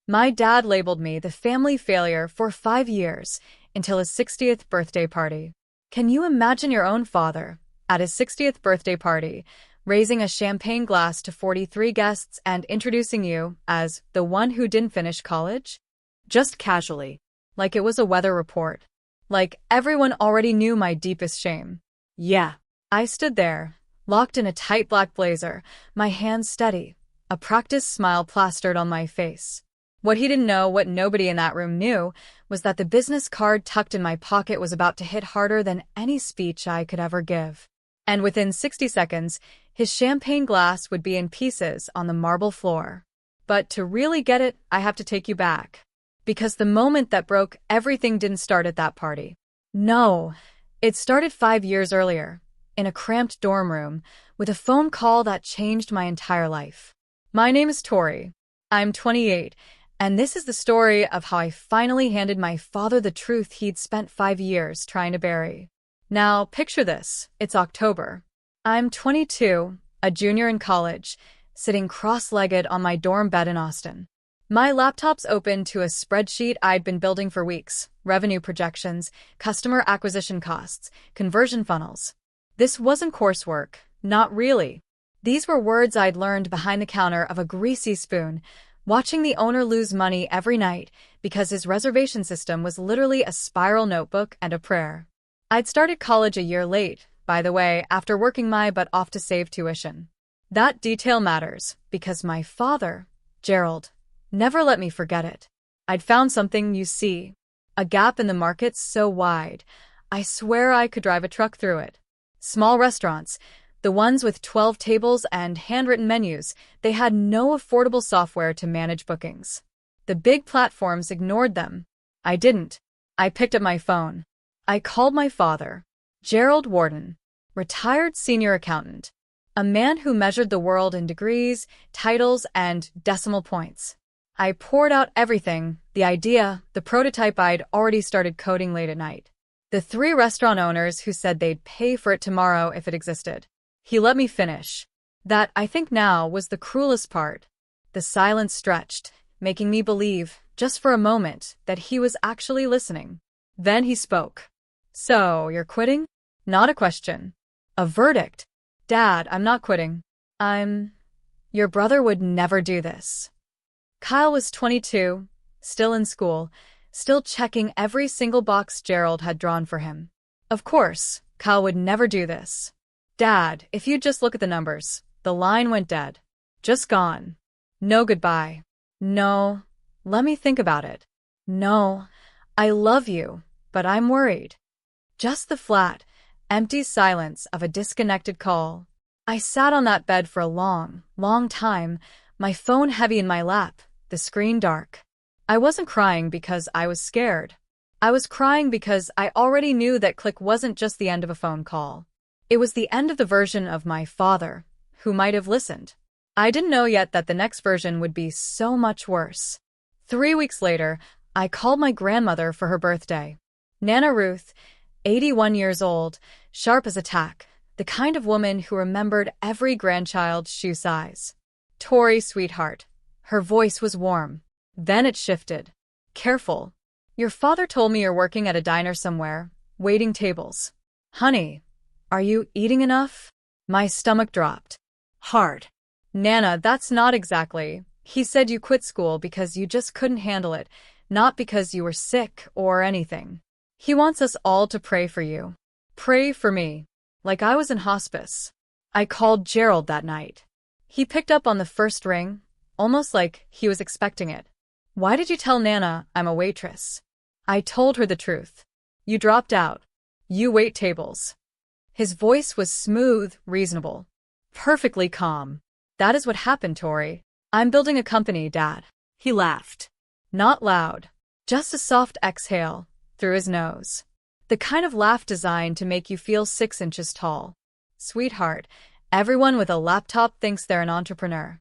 My dad labeled me the family failure for 5 years until his 60th birthday party. Can you imagine your own father, at his 60th birthday party, raising a champagne glass to 43 guests and introducing you as the one who didn't finish college? Just casually, like it was a weather report. Like everyone already knew my deepest shame. Yeah. I stood there, locked in a tight black blazer, my hands steady, a practiced smile plastered on my face. What he didn't know, what nobody in that room knew, was that the business card tucked in my pocket was about to hit harder than any speech I could ever give. And within 60 seconds, his champagne glass would be in pieces on the marble floor. But to really get it, I have to take you back. Because the moment that broke everything didn't start at that party. No, it started 5 years earlier, in a cramped dorm room, with a phone call that changed my entire life. My name is Tori. I'm 28, and this is the story of how I finally handed my father the truth he'd spent 5 years trying to bury. Now, picture this. It's October. I'm 22, a junior in college, sitting cross-legged on my dorm bed in Austin. My laptop's open to a spreadsheet I'd been building for weeks: revenue projections, customer acquisition costs, conversion funnels. This wasn't coursework, not really. These were words I'd learned behind the counter of a greasy spoon, watching the owner lose money every night because his reservation system was literally a spiral notebook and a prayer. I'd started college a year late, by the way, after working my butt off to save tuition. That detail matters, because my father, Gerald, never let me forget it. I'd found something, you see, a gap in the market so wide, I swear I could drive a truck through it. Small restaurants, the ones with 12 tables and handwritten menus, they had no affordable software to manage bookings. The big platforms ignored them. I didn't. I picked up my phone. I called my father, Gerald Warden, retired senior accountant, a man who measured the world in degrees, titles, and decimal points. I poured out everything, the idea, the prototype I'd already started coding late at night. The 3 restaurant owners who said they'd pay for it tomorrow if it existed. He let me finish. That, I think now, was the cruelest part. The silence stretched, making me believe, just for a moment, that he was actually listening. Then he spoke. So, you're quitting? Not a question. A verdict. Dad, I'm not quitting. Your brother would never do this. Kyle was 22, still in school, still checking every single box Gerald had drawn for him. Of course, Kyle would never do this. Dad, if you just look at the numbers, the line went dead. Just gone. No goodbye. No, let me think about it. No, I love you, but I'm worried. Just the flat, empty silence of a disconnected call. I sat on that bed for a long, long time, my phone heavy in my lap, the screen dark. I wasn't crying because I was scared. I was crying because I already knew that click wasn't just the end of a phone call. It was the end of the version of my father, who might have listened. I didn't know yet that the next version would be so much worse. 3 weeks later, I called my grandmother for her birthday. Nana Ruth, 81 years old, sharp as a tack, the kind of woman who remembered every grandchild's shoe size. Tori, sweetheart. Her voice was warm. Then it shifted. Careful. Your father told me you're working at a diner somewhere, waiting tables. Honey, are you eating enough? My stomach dropped. Hard. Nana, that's not exactly. He said you quit school because you just couldn't handle it, not because you were sick or anything. He wants us all to pray for you. Pray for me. Like I was in hospice. I called Gerald that night. He picked up on the first ring, almost like he was expecting it. Why did you tell Nana I'm a waitress? I told her the truth. You dropped out. You wait tables. His voice was smooth, reasonable. Perfectly calm. That is what happened, Tori. I'm building a company, Dad. He laughed. Not loud. Just a soft exhale, through his nose. The kind of laugh designed to make you feel 6 inches tall. Sweetheart, everyone with a laptop thinks they're an entrepreneur.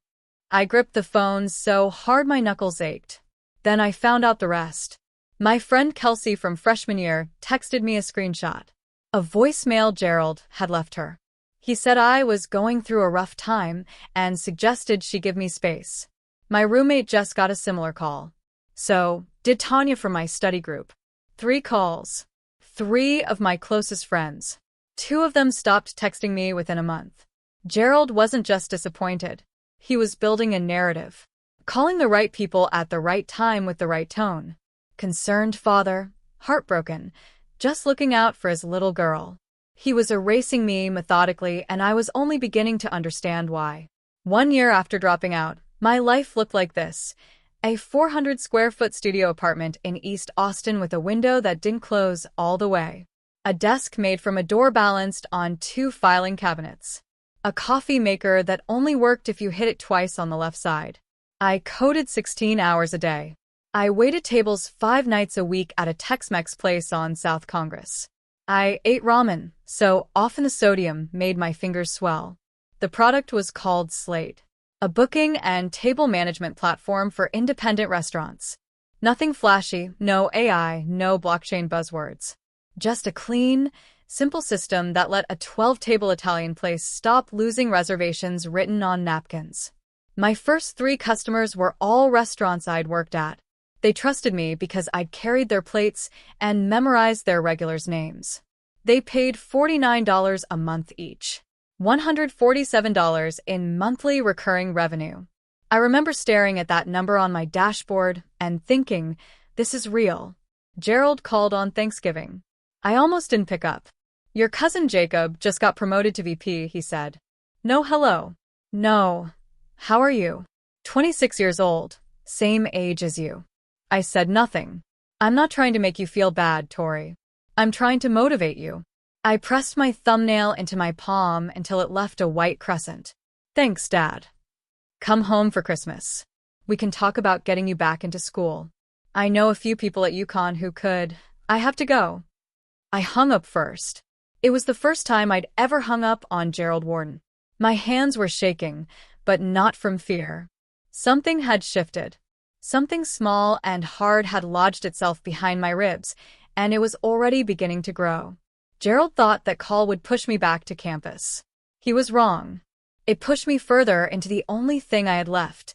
I gripped the phone so hard my knuckles ached. Then I found out the rest. My friend Kelsey from freshman year texted me a screenshot. A voicemail Gerald had left her. He said I was going through a rough time and suggested she give me space. My roommate just got a similar call. So did Tanya from my study group. 3 calls. 3 of my closest friends. 2 of them stopped texting me within a month. Gerald wasn't just disappointed. He was building a narrative. Calling the right people at the right time with the right tone. Concerned father, heartbroken, just looking out for his little girl. He was erasing me methodically, and I was only beginning to understand why. 1 year after dropping out, my life looked like this. A 400-square-foot studio apartment in East Austin with a window that didn't close all the way. A desk made from a door balanced on 2 filing cabinets. A coffee maker that only worked if you hit it twice on the left side. I coded 16 hours a day. I waited tables 5 nights a week at a Tex-Mex place on South Congress. I ate ramen, so often the sodium made my fingers swell. The product was called Slate, a booking and table management platform for independent restaurants. Nothing flashy, no AI, no blockchain buzzwords. Just a clean, simple system that let a 12-table Italian place stop losing reservations written on napkins. My first 3 customers were all restaurants I'd worked at. They trusted me because I'd carried their plates and memorized their regulars' names. They paid $49 a month each. $147 in monthly recurring revenue. I remember staring at that number on my dashboard and thinking, this is real. Gerald called on Thanksgiving. I almost didn't pick up. Your cousin Jacob just got promoted to VP, he said. No hello. No. How are you? 26 years old. Same age as you. I said nothing. I'm not trying to make you feel bad, Tori. I'm trying to motivate you. I pressed my thumbnail into my palm until it left a white crescent. Thanks, Dad. Come home for Christmas. We can talk about getting you back into school. I know a few people at UConn who could. I have to go. I hung up first. It was the first time I'd ever hung up on Gerald Warden. My hands were shaking, but not from fear. Something had shifted. Something small and hard had lodged itself behind my ribs, and it was already beginning to grow. Gerald thought that call would push me back to campus. He was wrong. It pushed me further into the only thing I had left,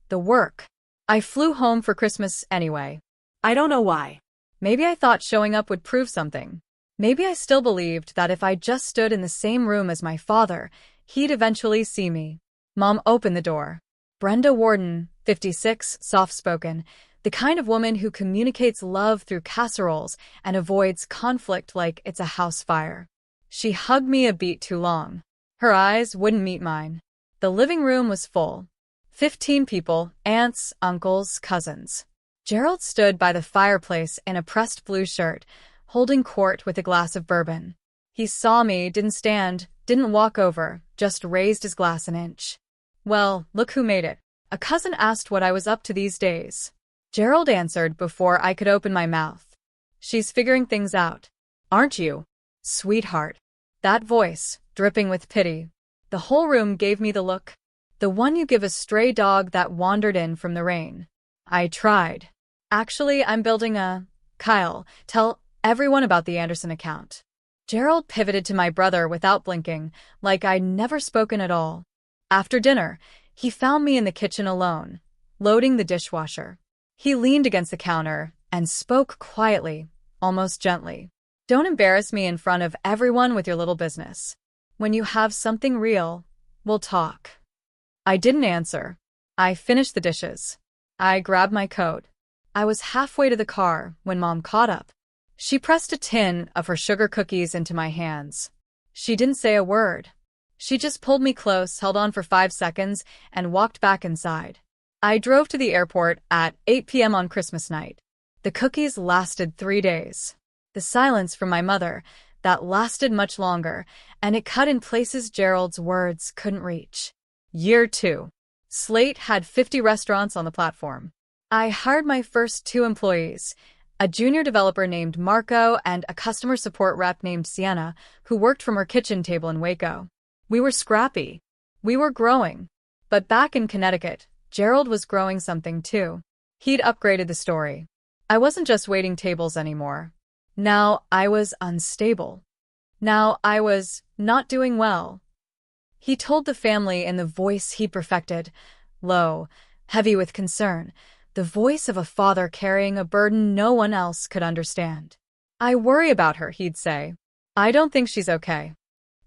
the work. I flew home for Christmas anyway. I don't know why. Maybe I thought showing up would prove something. Maybe I still believed that if I just stood in the same room as my father, he'd eventually see me. Mom opened the door. Brenda Warden, 56, soft-spoken, the kind of woman who communicates love through casseroles and avoids conflict like it's a house fire. She hugged me a beat too long. Her eyes wouldn't meet mine. The living room was full. 15 people, aunts, uncles, cousins. Gerald stood by the fireplace in a pressed blue shirt, holding court with a glass of bourbon. He saw me, didn't stand, didn't walk over, just raised his glass an inch. Well, look who made it. A cousin asked what I was up to these days. Gerald answered before I could open my mouth. She's figuring things out. Aren't you? Sweetheart. That voice, dripping with pity. The whole room gave me the look. The one you give a stray dog that wandered in from the rain. I tried. Actually, I'm building a... Kyle, tell everyone about the Anderson account. Gerald pivoted to my brother without blinking, like I'd never spoken at all. After dinner, he found me in the kitchen alone, loading the dishwasher. He leaned against the counter and spoke quietly, almost gently. Don't embarrass me in front of everyone with your little business. When you have something real, we'll talk. I didn't answer. I finished the dishes. I grabbed my coat. I was halfway to the car when Mom caught up. She pressed a tin of her sugar cookies into my hands. She didn't say a word. She just pulled me close, held on for 5 seconds, and walked back inside. I drove to the airport at 8 p.m. on Christmas night. The cookies lasted 3 days. The silence from my mother, that lasted much longer, and it cut in places Gerald's words couldn't reach. Year 2. Slate had 50 restaurants on the platform. I hired my first 2 employees, a junior developer named Marco and a customer support rep named Sienna, who worked from her kitchen table in Waco. We were scrappy. We were growing. But back in Connecticut, Gerald was growing something too. He'd upgraded the story. I wasn't just waiting tables anymore. Now I was unstable. Now I was not doing well. He told the family in the voice he perfected, low, heavy with concern, the voice of a father carrying a burden no one else could understand. "I worry about her," he'd say. "I don't think she's okay."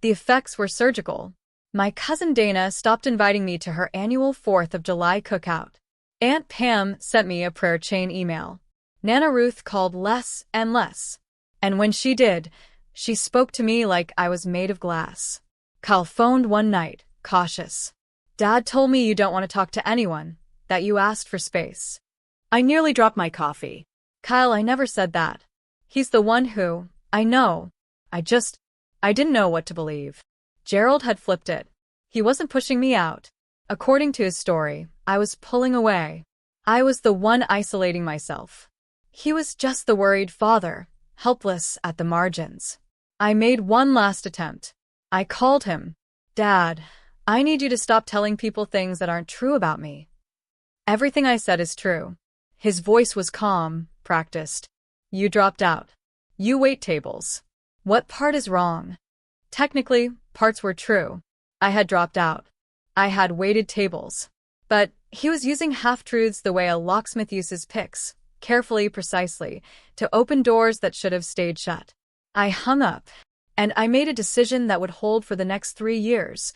The effects were surgical. My cousin Dana stopped inviting me to her annual 4th of July cookout. Aunt Pam sent me a prayer chain email. Nana Ruth called less and less. And when she did, she spoke to me like I was made of glass. Kyle phoned one night, cautious. "Dad told me you don't want to talk to anyone, that you asked for space." I nearly dropped my coffee. "Kyle, I never said that. He's the one who, I know. I didn't know what to believe." Gerald had flipped it. He wasn't pushing me out. According to his story, I was pulling away. I was the one isolating myself. He was just the worried father, helpless at the margins. I made one last attempt. I called him. "Dad, I need you to stop telling people things that aren't true about me." "Everything I said is true." His voice was calm, practiced. "You dropped out. You wait tables. What part is wrong?" Technically, parts were true. I had dropped out. I had waited tables. But he was using half-truths the way a locksmith uses picks, carefully, precisely, to open doors that should have stayed shut. I hung up, and I made a decision that would hold for the next 3 years.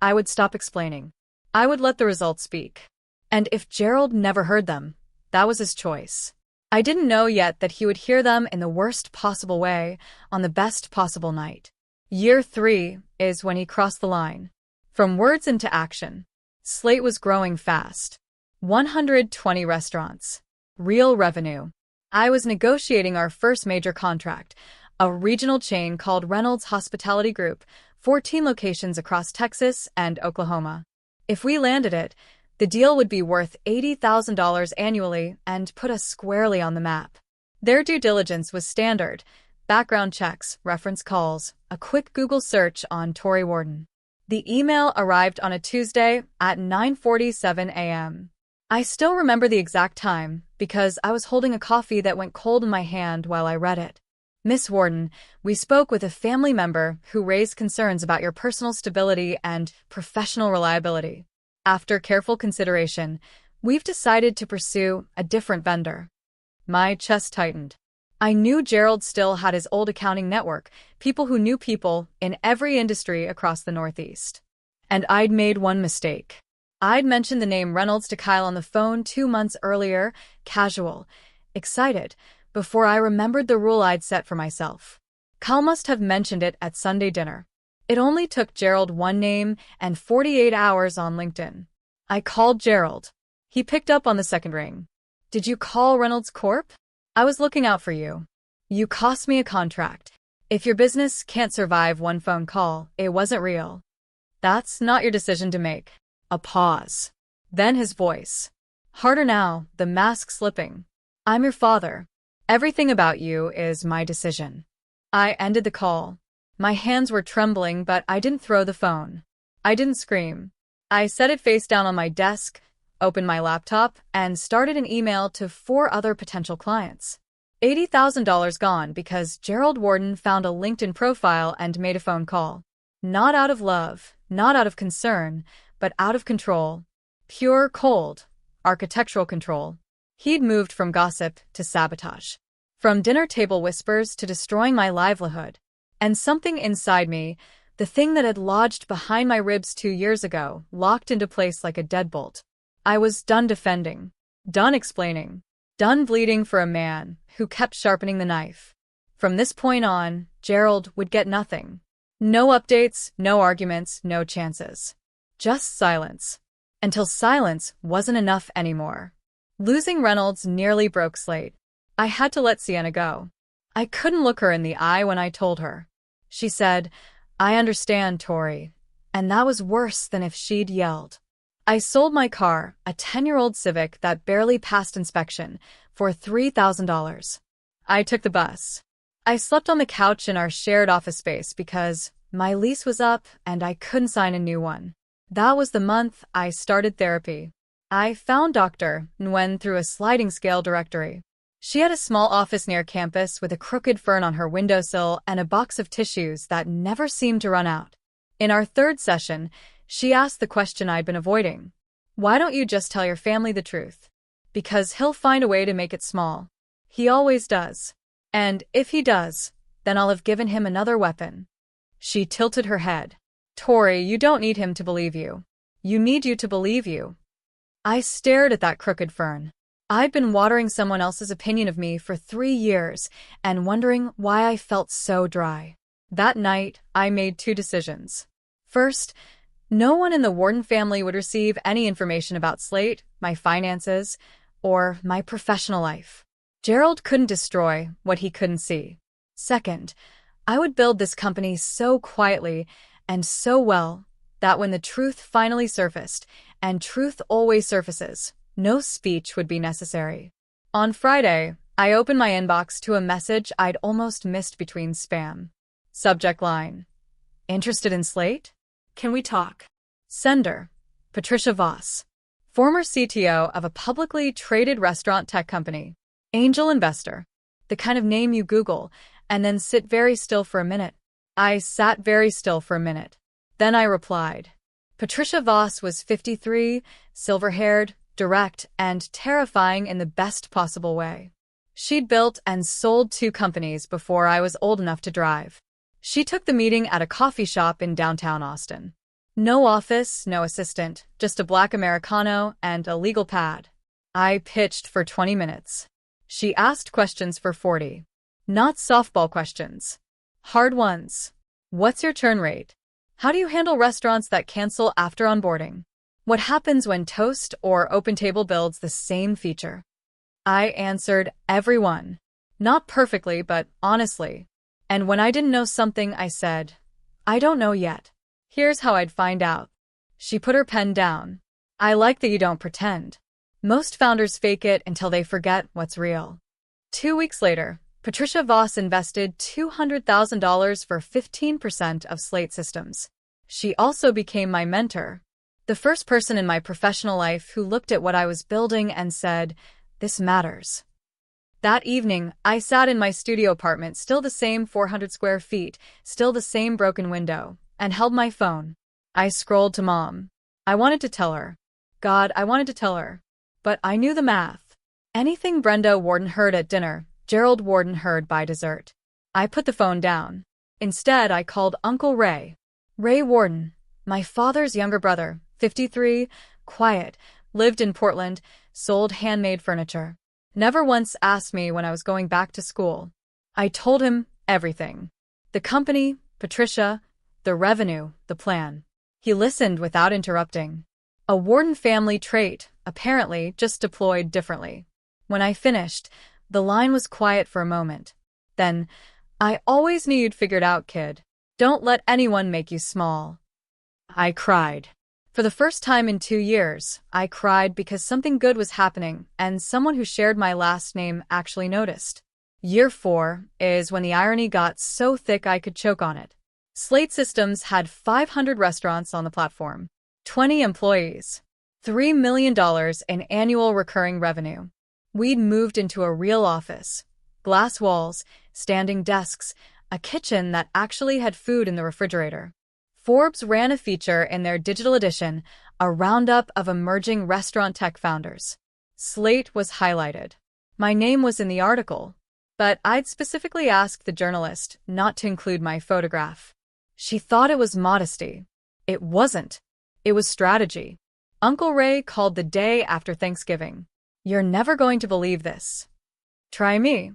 I would stop explaining. I would let the results speak. And if Gerald never heard them, that was his choice. I didn't know yet that he would hear them in the worst possible way, on the best possible night. Year 3 is when he crossed the line. From words into action. Slate was growing fast. 120 restaurants. Real revenue. I was negotiating our first major contract, a regional chain called Reynolds Hospitality Group, 14 locations across Texas and Oklahoma. If we landed it, the deal would be worth $80,000 annually and put us squarely on the map. Their due diligence was standard. Background checks, reference calls, a quick Google search on Tory Warden. The email arrived on a Tuesday at 9:47 a.m. I still remember the exact time because I was holding a coffee that went cold in my hand while I read it. "Miss Warden, we spoke with a family member who raised concerns about your personal stability and professional reliability. After careful consideration, we've decided to pursue a different vendor." My chest tightened. I knew Gerald still had his old accounting network, people who knew people in every industry across the Northeast. And I'd made one mistake. I'd mentioned the name Reynolds to Kyle on the phone 2 months earlier, casual, excited, before I remembered the rule I'd set for myself. Kyle must have mentioned it at Sunday dinner. It only took Gerald one name and 48 hours on LinkedIn. I called Gerald. He picked up on the second ring. "Did you call Reynolds Corp? I was looking out for you. You cost me a contract. If your business can't survive one phone call, it wasn't real." "That's not your decision to make." A pause. Then his voice. Harder now, the mask slipping. "I'm your father. Everything about you is my decision." I ended the call. My hands were trembling, but I didn't throw the phone. I didn't scream. I set it face down on my desk, opened my laptop, and started an email to 4 other potential clients. $80,000 gone because Gerald Warden found a LinkedIn profile and made a phone call. Not out of love, not out of concern, but out of control. Pure, cold, architectural control. He'd moved from gossip to sabotage. From dinner table whispers to destroying my livelihood. And something inside me, the thing that had lodged behind my ribs 2 years ago, locked into place like a deadbolt. I was done defending, done explaining, done bleeding for a man who kept sharpening the knife. From this point on, Gerald would get nothing. No updates, no arguments, no chances. Just silence. Until silence wasn't enough anymore. Losing Reynolds nearly broke Slate. I had to let Sienna go. I couldn't look her in the eye when I told her. She said, "I understand, Tori," and that was worse than if she'd yelled. I sold my car, a 10-year-old Civic that barely passed inspection, for $3,000. I took the bus. I slept on the couch in our shared office space because my lease was up and I couldn't sign a new one. That was the month I started therapy. I found Dr. Nguyen through a sliding scale directory. She had a small office near campus with a crooked fern on her windowsill and a box of tissues that never seemed to run out. In our third session, she asked the question I'd been avoiding. Why don't you just tell your family the truth? Because he'll find a way to make it small. He always does. And if he does, then I'll have given him another weapon. She tilted her head. Tori, you don't need him to believe you. You need you to believe you. I stared at that crooked fern. I'd been watering someone else's opinion of me for 3 years and wondering why I felt so dry. That night, I made 2 decisions. First, no one in the Warden family would receive any information about Slate, my finances, or my professional life. Gerald couldn't destroy what he couldn't see. Second, I would build this company so quietly and so well that when the truth finally surfaced, and truth always surfaces, no speech would be necessary. On Friday, I opened my inbox to a message I'd almost missed between spam. Subject line: Interested in Slate? Can we talk? Sender: Patricia Voss, former CTO of a publicly traded restaurant tech company. Angel investor. The kind of name you Google and then sit very still for a minute. I sat very still for a minute. Then I replied. Patricia Voss was 53, silver-haired, direct, and terrifying in the best possible way. She'd built and sold 2 companies before I was old enough to drive. She took the meeting at a coffee shop in downtown Austin. No office, no assistant, just a black Americano and a legal pad. I pitched for 20 minutes. She asked questions for 40. Not softball questions. Hard ones. What's your churn rate? How do you handle restaurants that cancel after onboarding? What happens when Toast or OpenTable builds the same feature? I answered every one. Not perfectly, but honestly. And when I didn't know something, I said, I don't know yet. Here's how I'd find out. She put her pen down. I like that you don't pretend. Most founders fake it until they forget what's real. 2 weeks later, Patricia Voss invested $200,000 for 15% of Slate Systems. She also became my mentor, the first person in my professional life who looked at what I was building and said, this matters. That evening, I sat in my studio apartment, still the same 400 square feet, still the same broken window, and held my phone. I scrolled to Mom. I wanted to tell her. God, I wanted to tell her. But I knew the math. Anything Brenda Warden heard at dinner, Gerald Warden heard by dessert. I put the phone down. Instead, I called Uncle Ray. Ray Warden, my father's younger brother, 53, quiet, lived in Portland, sold handmade furniture. Never once asked me when I was going back to school. I told him everything. The company, Patricia, the revenue, the plan. He listened without interrupting. A Warden family trait, apparently, just deployed differently. When I finished, the line was quiet for a moment. Then, I always knew you'd figured out, kid. Don't let anyone make you small. I cried. For the first time in 2 years, I cried because something good was happening and someone who shared my last name actually noticed. Year 4 is when the irony got so thick I could choke on it. Slate Systems had 500 restaurants on the platform, 20 employees, $3 million in annual recurring revenue. We'd moved into a real office, glass walls, standing desks, a kitchen that actually had food in the refrigerator. Forbes ran a feature in their digital edition, a roundup of emerging restaurant tech founders. Slate was highlighted. My name was in the article, but I'd specifically asked the journalist not to include my photograph. She thought it was modesty. It wasn't. It was strategy. Uncle Ray called the day after Thanksgiving. You're never going to believe this. Try me.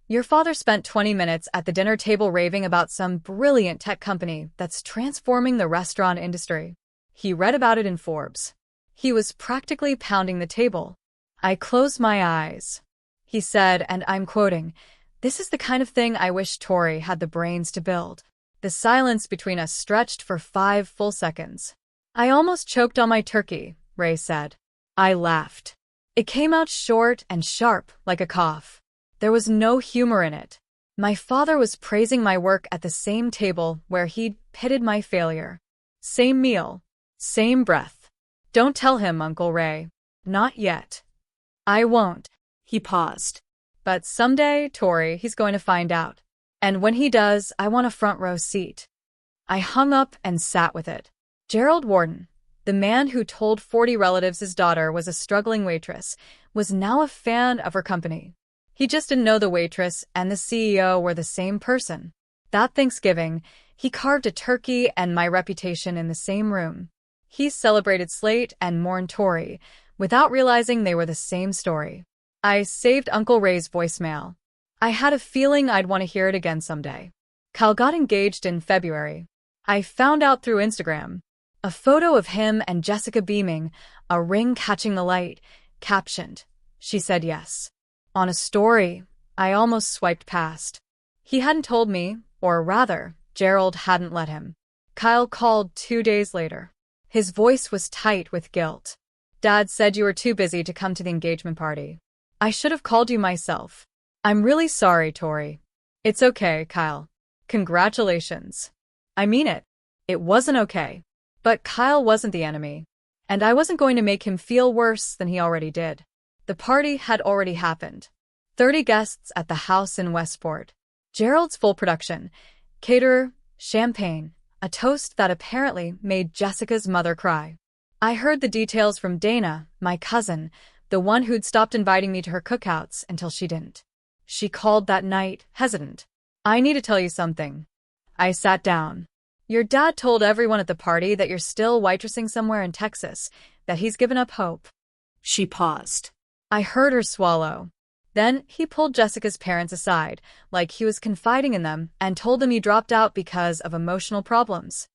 Your father spent 20 minutes at the dinner table raving about some brilliant tech company that's transforming the restaurant industry. He read about it in Forbes. He was practically pounding the table. I closed my eyes. He said, and I'm quoting, "This is the kind of thing I wish Tori had the brains to build." The silence between us stretched for 5 full seconds. I almost choked on my turkey, Ray said. I laughed. It came out short and sharp, like a cough. There was no humor in it. My father was praising my work at the same table where he'd pitted my failure. Same meal. Same breath. Don't tell him, Uncle Ray. Not yet. I won't. He paused. But someday, Tori, he's going to find out. And when he does, I want a front row seat. I hung up and sat with it. Gerald Warden, The man who told 40 relatives his daughter was a struggling waitress was now a fan of her company. He just didn't know the waitress and the CEO were the same person. That Thanksgiving, he carved a turkey and my reputation in the same room. He celebrated Slate and mourned Tori, without realizing they were the same story. I saved Uncle Ray's voicemail. I had a feeling I'd want to hear it again someday. Kyle got engaged in February. I found out through Instagram. A photo of him and Jessica beaming, a ring catching the light, captioned, "She said yes." On a story I almost swiped past. He hadn't told me, or rather, Gerald hadn't let him. Kyle called 2 days later. His voice was tight with guilt. "Dad said you were too busy to come to the engagement party. I should have called you myself. I'm really sorry, Tori." "It's okay, Kyle. Congratulations." "I mean it. It wasn't okay." But Kyle wasn't the enemy. And I wasn't going to make him feel worse than he already did. The party had already happened. 30 guests at the house in Westport. Gerald's full production. Caterer, champagne, a toast that apparently made Jessica's mother cry. I heard the details from Dana, my cousin, the one who'd stopped inviting me to her cookouts until she didn't. She called that night, hesitant. "I need to tell you something." I sat down. "Your dad told everyone at the party that you're still waitressing somewhere in Texas, that he's given up hope." She paused. I heard her swallow. Then he pulled Jessica's parents aside, like he was confiding in them, and told them he dropped out because of emotional problems.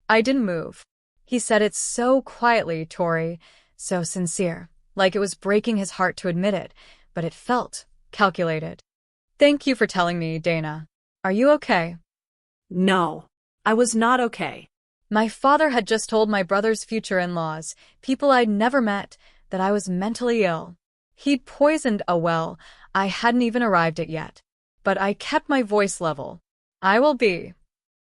I didn't move. He said it so quietly, Tori, so sincere, like it was breaking his heart to admit it, but it felt calculated. "Thank you for telling me, Dana. Are you okay?" No, I was not okay. My father had just told my brother's future in-laws, people I'd never met, that I was mentally ill. He'd poisoned a well, I hadn't even arrived at yet. But I kept my voice level. "I will be."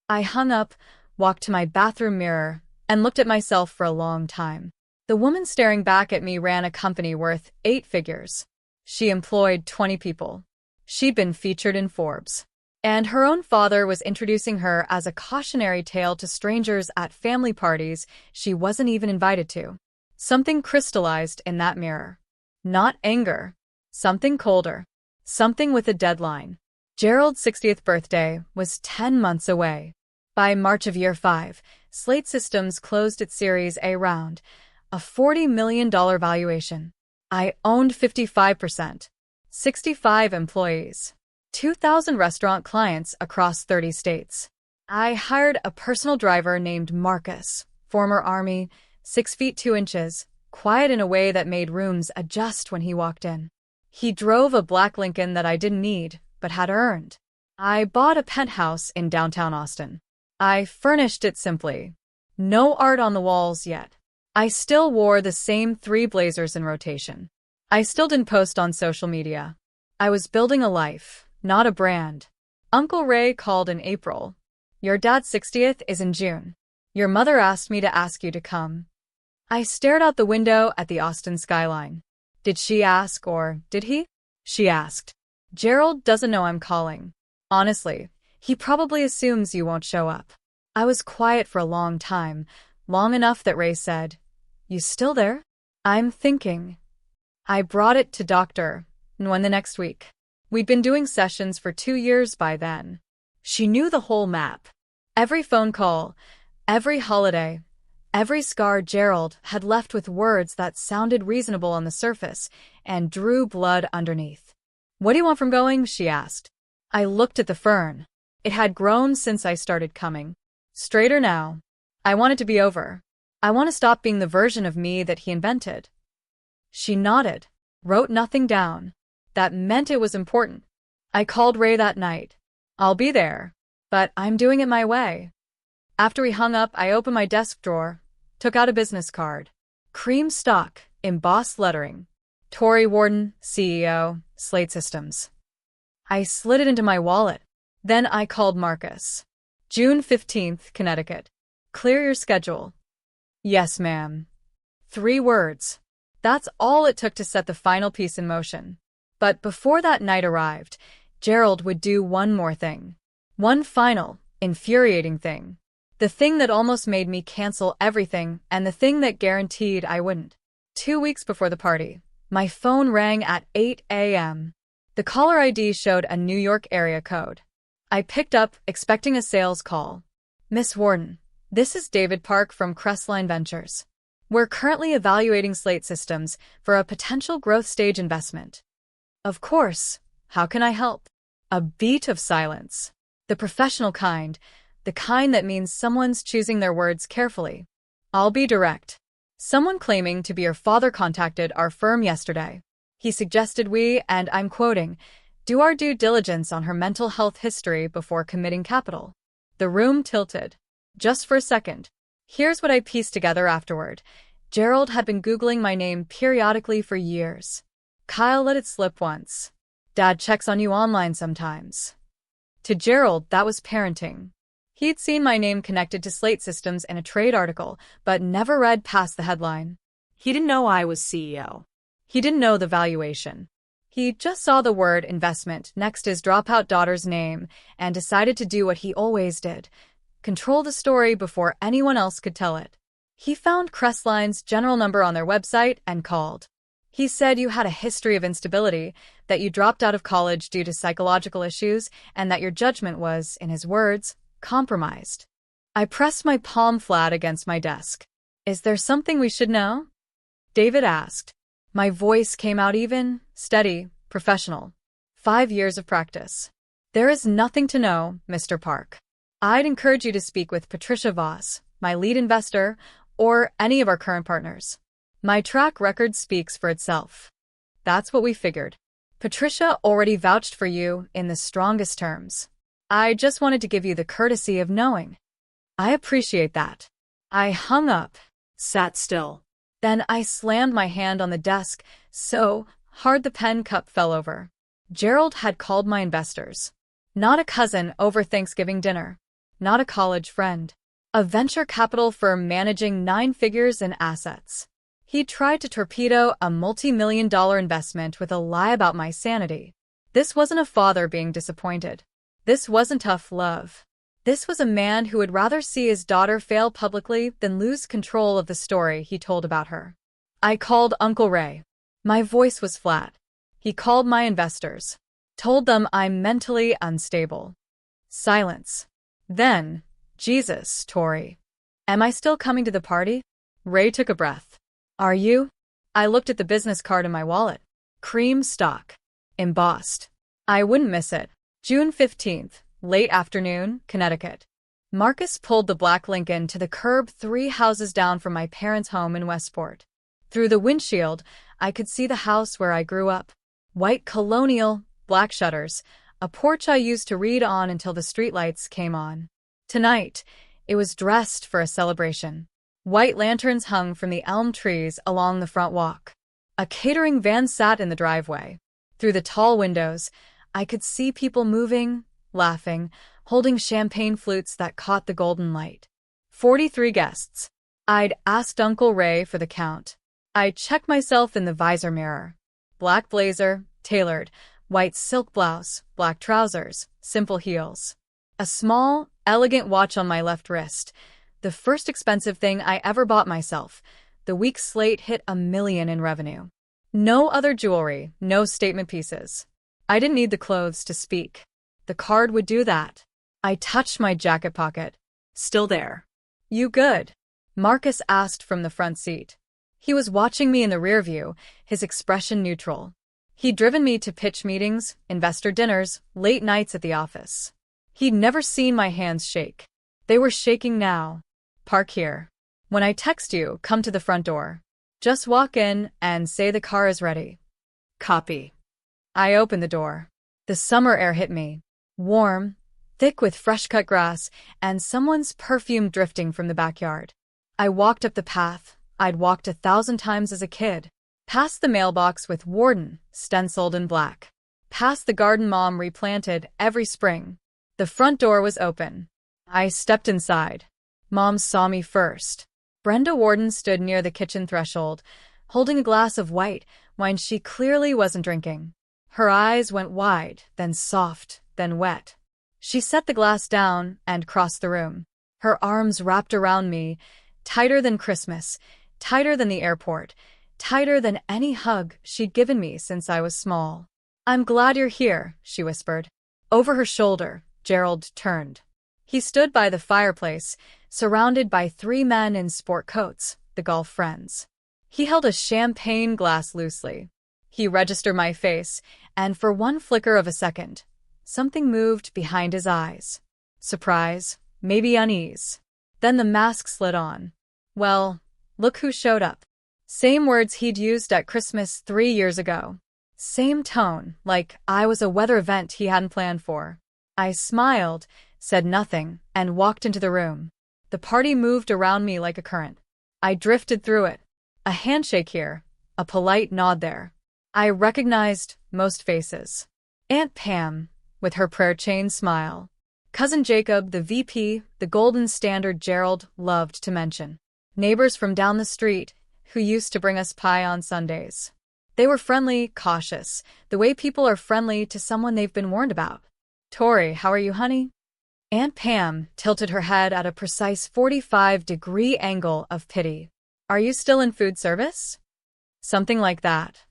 I hung up, walked to my bathroom mirror, and looked at myself for a long time. The woman staring back at me ran a company worth 8 figures. She employed 20 people. She'd been featured in Forbes. And her own father was introducing her as a cautionary tale to strangers at family parties she wasn't even invited to. Something crystallized in that mirror. Not anger. Something colder. Something with a deadline. Gerald's 60th birthday was 10 months away. By March of year 5, Slate Systems closed its Series A round, a $40 million valuation. I owned 55%. 65 employees. 2,000 restaurant clients across 30 states. I hired a personal driver named Marcus, former Army, 6 feet 2 inches, quiet in a way that made rooms adjust when he walked in. He drove a black Lincoln that I didn't need, but had earned. I bought a penthouse in downtown Austin. I furnished it simply. No art on the walls yet. I still wore the same 3 blazers in rotation. I still didn't post on social media. I was building a life, not a brand. Uncle Ray called in April. "Your dad's 60th is in June. Your mother asked me to ask you to come." I stared out the window at the Austin skyline. "Did she ask or did he?" She asked. "Gerald doesn't know I'm calling. Honestly, he probably assumes you won't show up." I was quiet for a long time, long enough that Ray said, "You still there?" "I'm thinking." I brought it to Dr. Nguyen the next week. We'd been doing sessions for 2 years by then. She knew the whole map. Every phone call, every holiday, every scar Gerald had left with words that sounded reasonable on the surface and drew blood underneath. "What do you want from going?" she asked. I looked at the fern. It had grown since I started coming. Straighter now. I want it to be over. I want to stop being the version of me that he invented. She nodded, wrote nothing down. That meant it was important. I called Ray that night. "I'll be there, but I'm doing it my way." After we hung up, I opened my desk drawer, took out a business card. Cream stock, embossed lettering. Tori Warden, CEO, Slate Systems. I slid it into my wallet. Then I called Marcus. June 15th, Connecticut. "Clear your schedule." "Yes, ma'am." 3 words. That's all it took to set the final piece in motion. But before that night arrived, Gerald would do one more thing. One final, infuriating thing. The thing that almost made me cancel everything and the thing that guaranteed I wouldn't. 2 weeks before the party, my phone rang at 8 a.m. The caller ID showed a New York area code. I picked up, expecting a sales call. Miss Warden, this is David Park from Crestline Ventures. We're currently evaluating Slate Systems for a potential growth stage investment. Of course. How can I help? A beat of silence. The professional kind, the kind that means someone's choosing their words carefully. I'll be direct. Someone claiming to be your father contacted our firm yesterday. He suggested we, and I'm quoting, do our due diligence on her mental health history before committing capital. The room tilted. Just for a second. Here's what I pieced together afterward. Gerald had been Googling my name periodically for years. Kyle let it slip once. Dad checks on you online sometimes. To Gerald, that was parenting. He'd seen my name connected to Slate Systems in a trade article, but never read past the headline. He didn't know I was CEO. He didn't know the valuation. He just saw the word investment next to his dropout daughter's name and decided to do what he always did. Control the story before anyone else could tell it. He found Crestline's general number on their website and called. He said you had a history of instability, that you dropped out of college due to psychological issues, and that your judgment was, in his words, compromised. I pressed my palm flat against my desk. Is there something we should know? David asked. My voice came out even, steady, professional. 5 years of practice. There is nothing to know, Mr. Park. I'd encourage you to speak with Patricia Voss, my lead investor, or any of our current partners. My track record speaks for itself. That's what we figured. Patricia already vouched for you in the strongest terms. I just wanted to give you the courtesy of knowing. I appreciate that. I hung up, Sat still. Then I slammed my hand on the desk so hard the pen cup fell over. Gerald had called my investors. Not a cousin over Thanksgiving dinner. Not a college friend. A venture capital firm managing 9 figures in assets. He tried to torpedo a multi-million-dollar investment with a lie about my sanity. This wasn't a father being disappointed. This wasn't tough love. This was a man who would rather see his daughter fail publicly than lose control of the story he told about her. I called Uncle Ray. My voice was flat. He called my investors. Told them I'm mentally unstable. Silence. Then, Jesus, Tori. Am I still coming to the party? Ray took a breath. Are you? I looked at the business card in my wallet. Cream stock. Embossed. I wouldn't miss it. June 15th, late afternoon, Connecticut. Marcus pulled the black Lincoln to the curb 3 houses down from my parents' home in Westport. Through the windshield, I could see the house where I grew up. White colonial, black shutters, a porch I used to read on until the streetlights came on. Tonight, it was dressed for a celebration. White lanterns hung from the elm trees along the front walk. A catering van sat in the driveway. Through the tall windows, I could see people moving, laughing, holding champagne flutes that caught the golden light. 43 guests. I'd asked Uncle Ray for the count. I checked myself in the visor mirror. Black blazer, tailored, white silk blouse, black trousers, simple heels. A small, elegant watch on my left wrist. The first expensive thing I ever bought myself. The week's slate hit $1 million in revenue. No other jewelry, no statement pieces. I didn't need the clothes to speak. The card would do that. I touched my jacket pocket. Still there. You good? Marcus asked from the front seat. He was watching me in the rear view, his expression neutral. He'd driven me to pitch meetings, investor dinners, late nights at the office. He'd never seen my hands shake. They were shaking now. Park here. When I text you, come to the front door. Just walk in and say the car is ready. Copy. I opened the door. The summer air hit me. Warm, thick with fresh-cut grass, and someone's perfume drifting from the backyard. I walked up the path I'd walked 1,000 times as a kid. Past the mailbox with Warden, stenciled in black. Past the garden Mom replanted every spring. The front door was open. I stepped inside. Mom saw me first. Brenda Warden stood near the kitchen threshold, holding a glass of white wine she clearly wasn't drinking. Her eyes went wide, then soft, then wet. She set the glass down and crossed the room. Her arms wrapped around me, tighter than Christmas, tighter than the airport, tighter than any hug she'd given me since I was small. "I'm glad you're here," she whispered. Over her shoulder, Gerald turned. He stood by the fireplace, surrounded by 3 men in sport coats, the golf friends. He held a champagne glass loosely. He registered my face, and for one flicker of a second, something moved behind his eyes. Surprise, maybe unease. Then the mask slid on. Well, look who showed up. Same words he'd used at Christmas 3 years ago. Same tone, like I was a weather event he hadn't planned for. I smiled, said nothing, and walked into the room. The party moved around me like a current. I drifted through it. A handshake here, a polite nod there. I recognized most faces. Aunt Pam, with her prayer chain smile. Cousin Jacob, the VP, the golden standard Gerald loved to mention. Neighbors from down the street, who used to bring us pie on Sundays. They were friendly, cautious, the way people are friendly to someone they've been warned about. "Tori, how are you, honey?" Aunt Pam tilted her head at a precise 45-degree angle of pity. "Are you still in food service?" Something like that.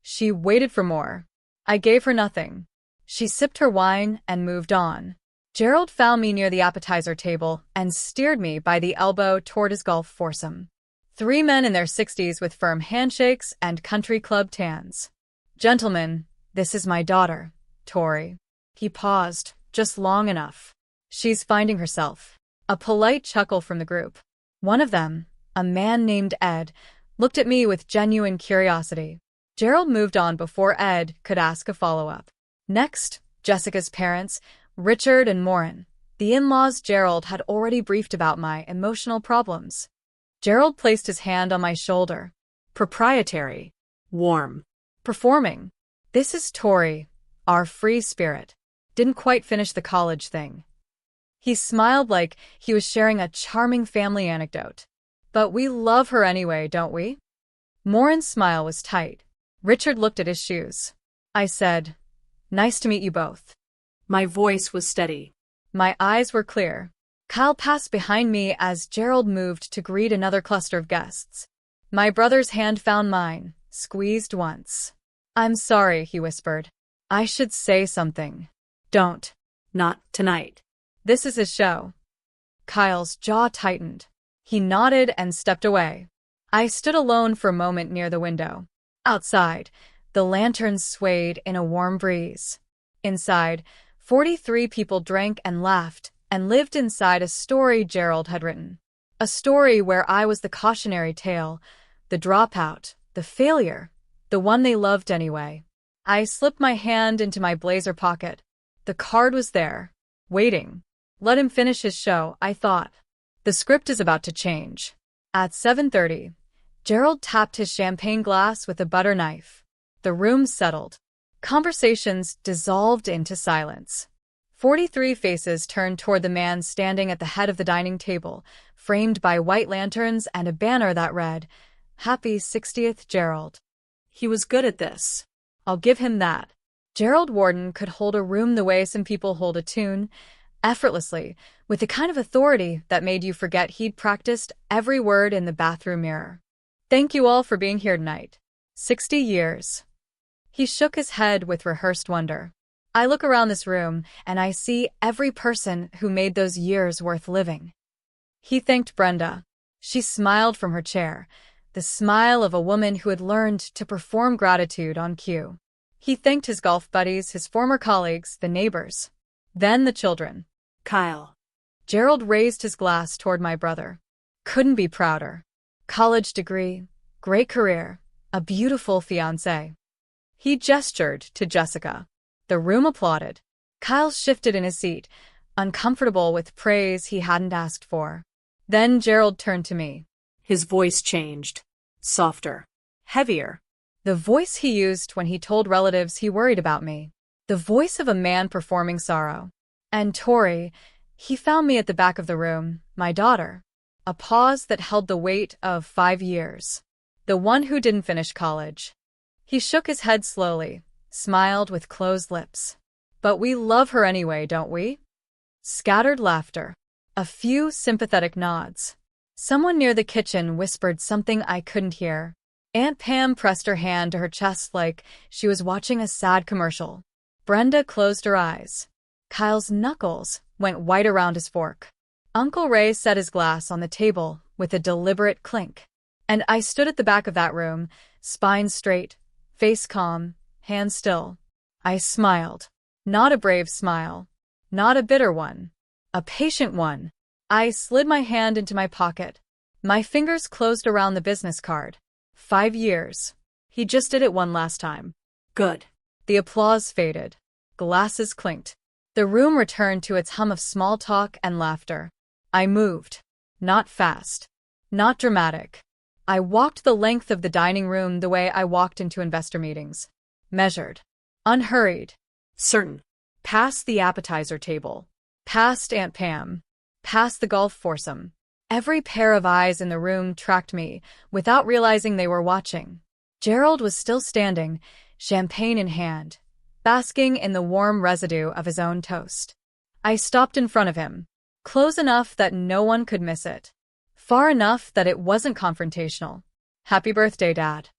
She waited for more. I gave her nothing. She sipped her wine and moved on. Gerald found me near the appetizer table and steered me by the elbow toward his golf foursome. 3 men in their 60s with firm handshakes and country club tans. "Gentlemen, this is my daughter, Tori." He paused, just long enough. "She's finding herself." A polite chuckle from the group. One of them, a man named Ed, looked at me with genuine curiosity. Gerald moved on before Ed could ask a follow-up. Next, Jessica's parents, Richard and Maureen, the in-laws Gerald had already briefed about my emotional problems. Gerald placed his hand on my shoulder. Proprietary. Warm. Performing. "This is Tori, our free spirit. Didn't quite finish the college thing." He smiled like he was sharing a charming family anecdote. "But we love her anyway, don't we?" Maureen's smile was tight. Richard looked at his shoes. I said, "Nice to meet you both." My voice was steady. My eyes were clear. Kyle passed behind me as Gerald moved to greet another cluster of guests. My brother's hand found mine, squeezed once. "I'm sorry," he whispered. "I should say something." "Don't." Not tonight. This is his show. Kyle's jaw tightened. He nodded and stepped away. I stood alone for a moment near the window. Outside, the lanterns swayed in a warm breeze. Inside, 43 people drank and laughed and lived inside a story Gerald had written. A story where I was the cautionary tale, the dropout, the failure, the one they loved anyway. I slipped my hand into my blazer pocket. The card was there, waiting. Let him finish his show, I thought. The script is about to change. At 7:30, Gerald tapped his champagne glass with a butter knife. The room settled. Conversations dissolved into silence. 43 faces turned toward the man standing at the head of the dining table, framed by white lanterns and a banner that read, "Happy 60th, Gerald." He was good at this. I'll give him that. Gerald Warden could hold a room the way some people hold a tune, effortlessly, with the kind of authority that made you forget he'd practiced every word in the bathroom mirror. "Thank you all for being here tonight. 60 years. He shook his head with rehearsed wonder. I look around this room, and I see every person who made those years worth living. He thanked Brenda. She smiled from her chair, the smile of a woman who had learned to perform gratitude on cue. He thanked his golf buddies, his former colleagues, the neighbors. Then the children. Kyle. Gerald raised his glass toward my brother. Couldn't be prouder. College degree, great career, a beautiful fiancé. He gestured to Jessica. The room applauded. Kyle shifted in his seat, uncomfortable with praise he hadn't asked for. Then Gerald turned to me. His voice changed. Softer. Heavier. The voice he used when he told relatives he worried about me. The voice of a man performing sorrow. And Tori, he found me at the back of the room, my daughter. A pause that held the weight of 5 years. The one who didn't finish college. He shook his head slowly, smiled with closed lips. "But we love her anyway, don't we?" Scattered laughter. A few sympathetic nods. Someone near the kitchen whispered something I couldn't hear. Aunt Pam pressed her hand to her chest like she was watching a sad commercial. Brenda closed her eyes. Kyle's knuckles went white around his fork. Uncle Ray set his glass on the table with a deliberate clink. And I stood at the back of that room, spine straight, face calm, hands still. I smiled. Not a brave smile. Not a bitter one. A patient one. I slid my hand into my pocket. My fingers closed around the business card. 5 years. He just did it one last time. Good. The applause faded. Glasses clinked. The room returned to its hum of small talk and laughter. I moved. Not fast. Not dramatic. I walked the length of the dining room the way I walked into investor meetings. Measured. Unhurried. Certain. Past the appetizer table. Past Aunt Pam. Past the golf foursome. Every pair of eyes in the room tracked me, without realizing they were watching. Gerald was still standing, champagne in hand, basking in the warm residue of his own toast. I stopped in front of him, close enough that no one could miss it, far enough that it wasn't confrontational. "Happy birthday, Dad."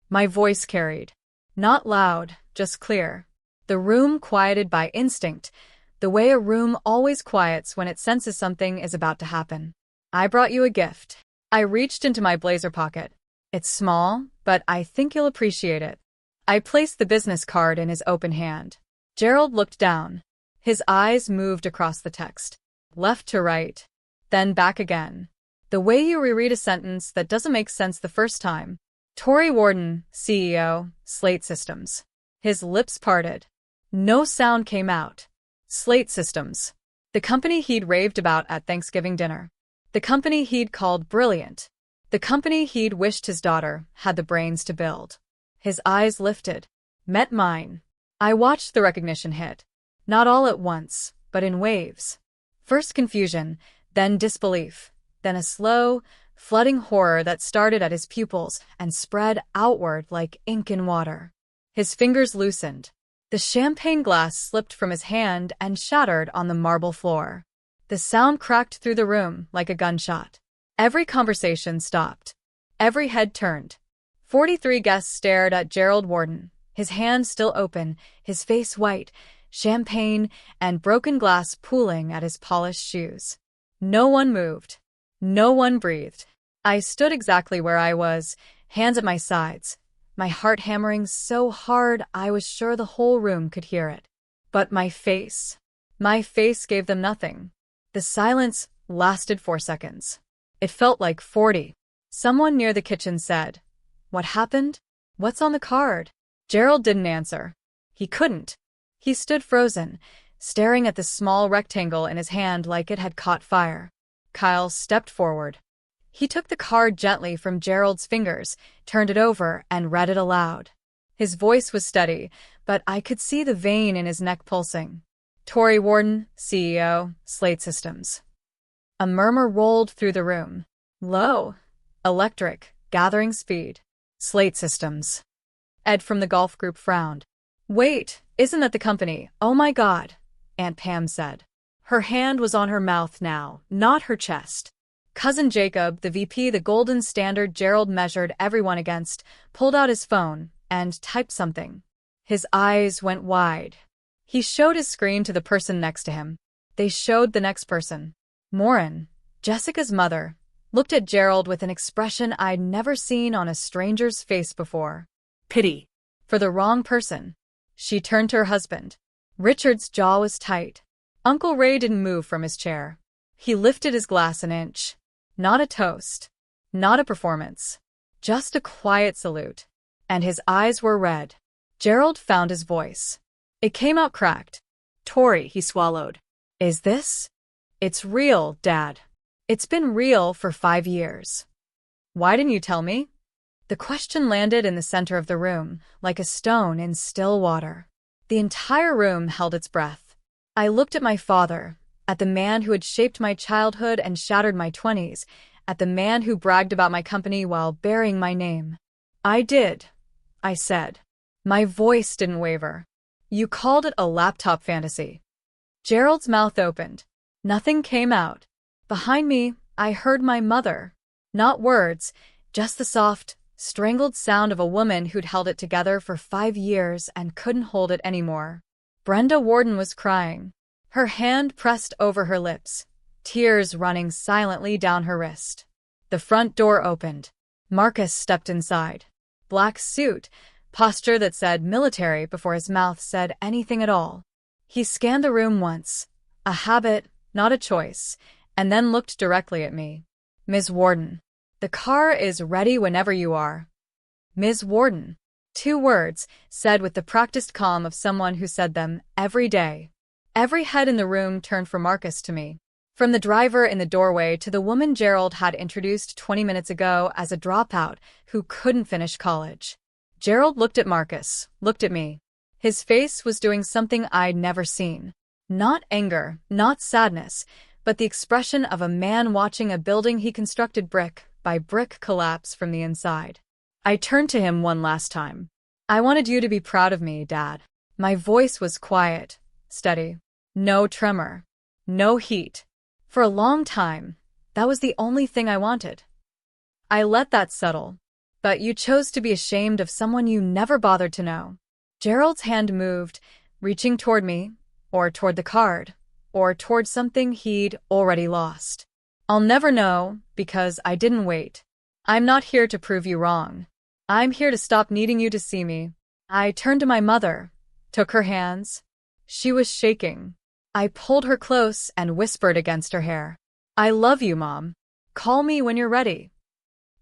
My voice carried. Not loud, just clear. The room quieted by instinct, the way a room always quiets when it senses something is about to happen. "I brought you a gift." I reached into my blazer pocket. "It's small, but I think you'll appreciate it." I placed the business card in his open hand. Gerald looked down. His eyes moved across the text. Left to right. Then back again. The way you reread a sentence that doesn't make sense the first time. Tory Warden, CEO, Slate Systems. His lips parted. No sound came out. Slate Systems. The company he'd raved about at Thanksgiving dinner. The company he'd called brilliant. The company he'd wished his daughter had the brains to build. His eyes lifted. Met mine. I watched the recognition hit. Not all at once, but in waves. First confusion, then disbelief, then a slow, flooding horror that started at his pupils and spread outward like ink in water. His fingers loosened. The champagne glass slipped from his hand and shattered on the marble floor. The sound cracked through the room like a gunshot. Every conversation stopped. Every head turned. 43 guests stared at Gerald Warden, his hand still open, his face white, champagne and broken glass pooling at his polished shoes. No one moved. No one breathed. I stood exactly where I was, hands at my sides, my heart hammering so hard I was sure the whole room could hear it. But my face gave them nothing. The silence lasted 4 seconds. It felt like 40. Someone near the kitchen said, "What happened? What's on the card?" Gerald didn't answer. He couldn't. He stood frozen, staring at the small rectangle in his hand like it had caught fire. Kyle stepped forward. He took the card gently from Gerald's fingers, turned it over, and read it aloud. His voice was steady, but I could see the vein in his neck pulsing. Tory Warden, CEO, Slate Systems. A murmur rolled through the room. Low. Electric. Gathering speed. Slate Systems. Ed from the golf group frowned. "Wait, isn't that the company? Oh my God," Aunt Pam said. Her hand was on her mouth now, not her chest. Cousin Jacob, the VP, the golden standard Gerald measured everyone against, pulled out his phone and typed something. His eyes went wide. He showed his screen to the person next to him. They showed the next person. Maureen, Jessica's mother, looked at Gerald with an expression I'd never seen on a stranger's face before. Pity. For the wrong person. She turned to her husband. Richard's jaw was tight. Uncle Ray didn't move from his chair. He lifted his glass an inch. Not a toast. Not a performance. Just a quiet salute. And his eyes were red. Gerald found his voice. It came out cracked. "Tory," he swallowed. "Is this? It's real, Dad. It's been real for 5 years. Why didn't you tell me?" The question landed in the center of the room, like a stone in still water. The entire room held its breath. I looked at my father, at the man who had shaped my childhood and shattered my 20s, at the man who bragged about my company while bearing my name. "I did," I said. My voice didn't waver. "You called it a laptop fantasy." Gerald's mouth opened. Nothing came out. Behind me, I heard my mother. Not words, just the soft, strangled sound of a woman who'd held it together for 5 years and couldn't hold it anymore. Brenda Warden was crying, her hand pressed over her lips, tears running silently down her wrist. The front door opened. Marcus stepped inside. Black suit, posture that said military before his mouth said anything at all. He scanned the room once, a habit, not a choice, and then looked directly at me. Ms. Warden, the car is ready whenever you are. Ms. Warden. 2 words, said with the practiced calm of someone who said them every day. Every head in the room turned from Marcus to me. From the driver in the doorway to the woman Gerald had introduced 20 minutes ago as a dropout who couldn't finish college. Gerald looked at Marcus, looked at me. His face was doing something I'd never seen. Not anger, not sadness, but the expression of a man watching a building he constructed brick by brick collapse from the inside. I turned to him one last time. I wanted you to be proud of me, Dad. My voice was quiet, steady. No tremor. No heat. For a long time, that was the only thing I wanted. I let that settle. But you chose to be ashamed of someone you never bothered to know. Gerald's hand moved, reaching toward me, or toward the card, or toward something he'd already lost. I'll never know, because I didn't wait. I'm not here to prove you wrong. I'm here to stop needing you to see me. I turned to my mother, took her hands. She was shaking. I pulled her close and whispered against her hair. I love you, Mom. Call me when you're ready.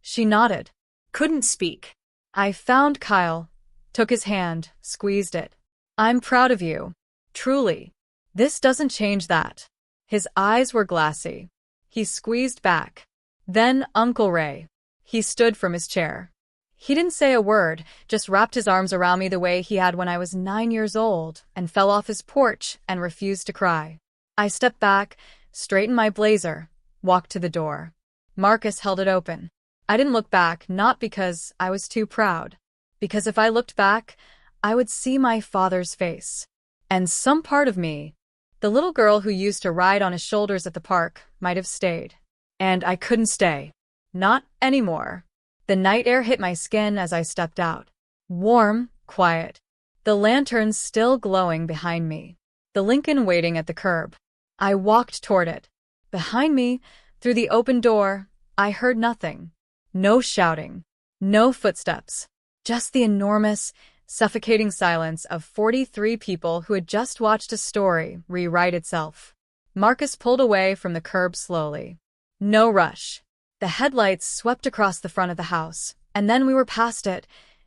She nodded. Couldn't speak. I found Kyle, took his hand, squeezed it. I'm proud of you. Truly. This doesn't change that. His eyes were glassy. He squeezed back. Then Uncle Ray. He stood from his chair. He didn't say a word, just wrapped his arms around me the way he had when I was 9 years old and fell off his porch and refused to cry. I stepped back, straightened my blazer, walked to the door. Marcus held it open. I didn't look back, not because I was too proud. Because if I looked back, I would see my father's face. And some part of me, the little girl who used to ride on his shoulders at the park, might have stayed. And I couldn't stay. Not anymore. The night air hit my skin as I stepped out. Warm, quiet. The lanterns still glowing behind me. The Lincoln waiting at the curb. I walked toward it. Behind me, through the open door, I heard nothing. No shouting. No footsteps. Just the enormous, suffocating silence of 43 people who had just watched a story rewrite itself. Marcus pulled away from the curb slowly. No rush. The headlights swept across the front of the house, and then we were past it,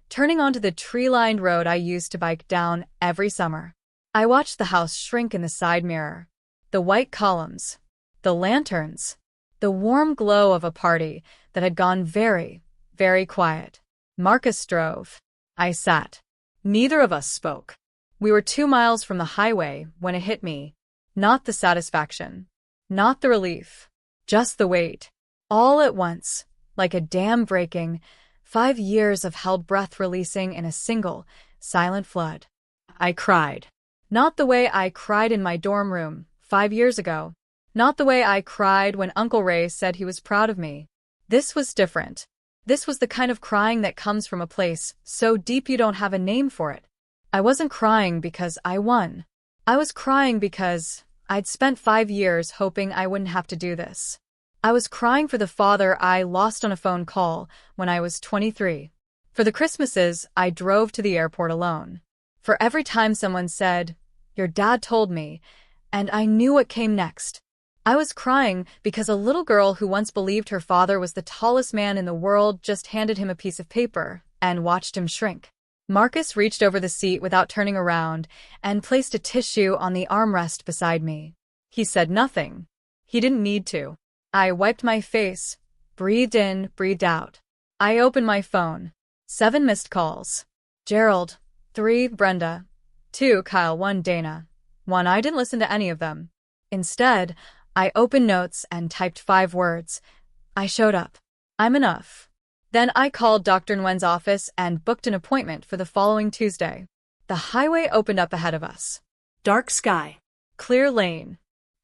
turning onto the tree-lined road I used to bike down every summer. I watched the house shrink in the side mirror. The white columns, the lanterns, the warm glow of a party that had gone very, very quiet. Marcus drove. I sat. Neither of us spoke. We were 2 miles from the highway when it hit me. Not the satisfaction. Not the relief. Just the weight. All at once, like a dam breaking, 5 years of held breath releasing in a single, silent flood. I cried. Not the way I cried in my dorm room 5 years ago. Not the way I cried when Uncle Ray said he was proud of me. This was different. This was the kind of crying that comes from a place so deep you don't have a name for it. I wasn't crying because I won. I was crying because I'd spent 5 years hoping I wouldn't have to do this. I was crying for the father I lost on a phone call when I was 23. For the Christmases I drove to the airport alone. For every time someone said, "Your dad told me," and I knew what came next. I was crying because a little girl who once believed her father was the tallest man in the world just handed him a piece of paper and watched him shrink. Marcus reached over the seat without turning around and placed a tissue on the armrest beside me. He said nothing. He didn't need to. I wiped my face, breathed in, breathed out. I opened my phone. 7 missed calls. Gerald, 3 Brenda, 2 Kyle, 1 Dana. 1 I didn't listen to any of them. Instead, I opened notes and typed 5 words. I showed up. I'm enough. Then I called Dr. Nguyen's office and booked an appointment for the following Tuesday. The highway opened up ahead of us. Dark sky. Clear lane.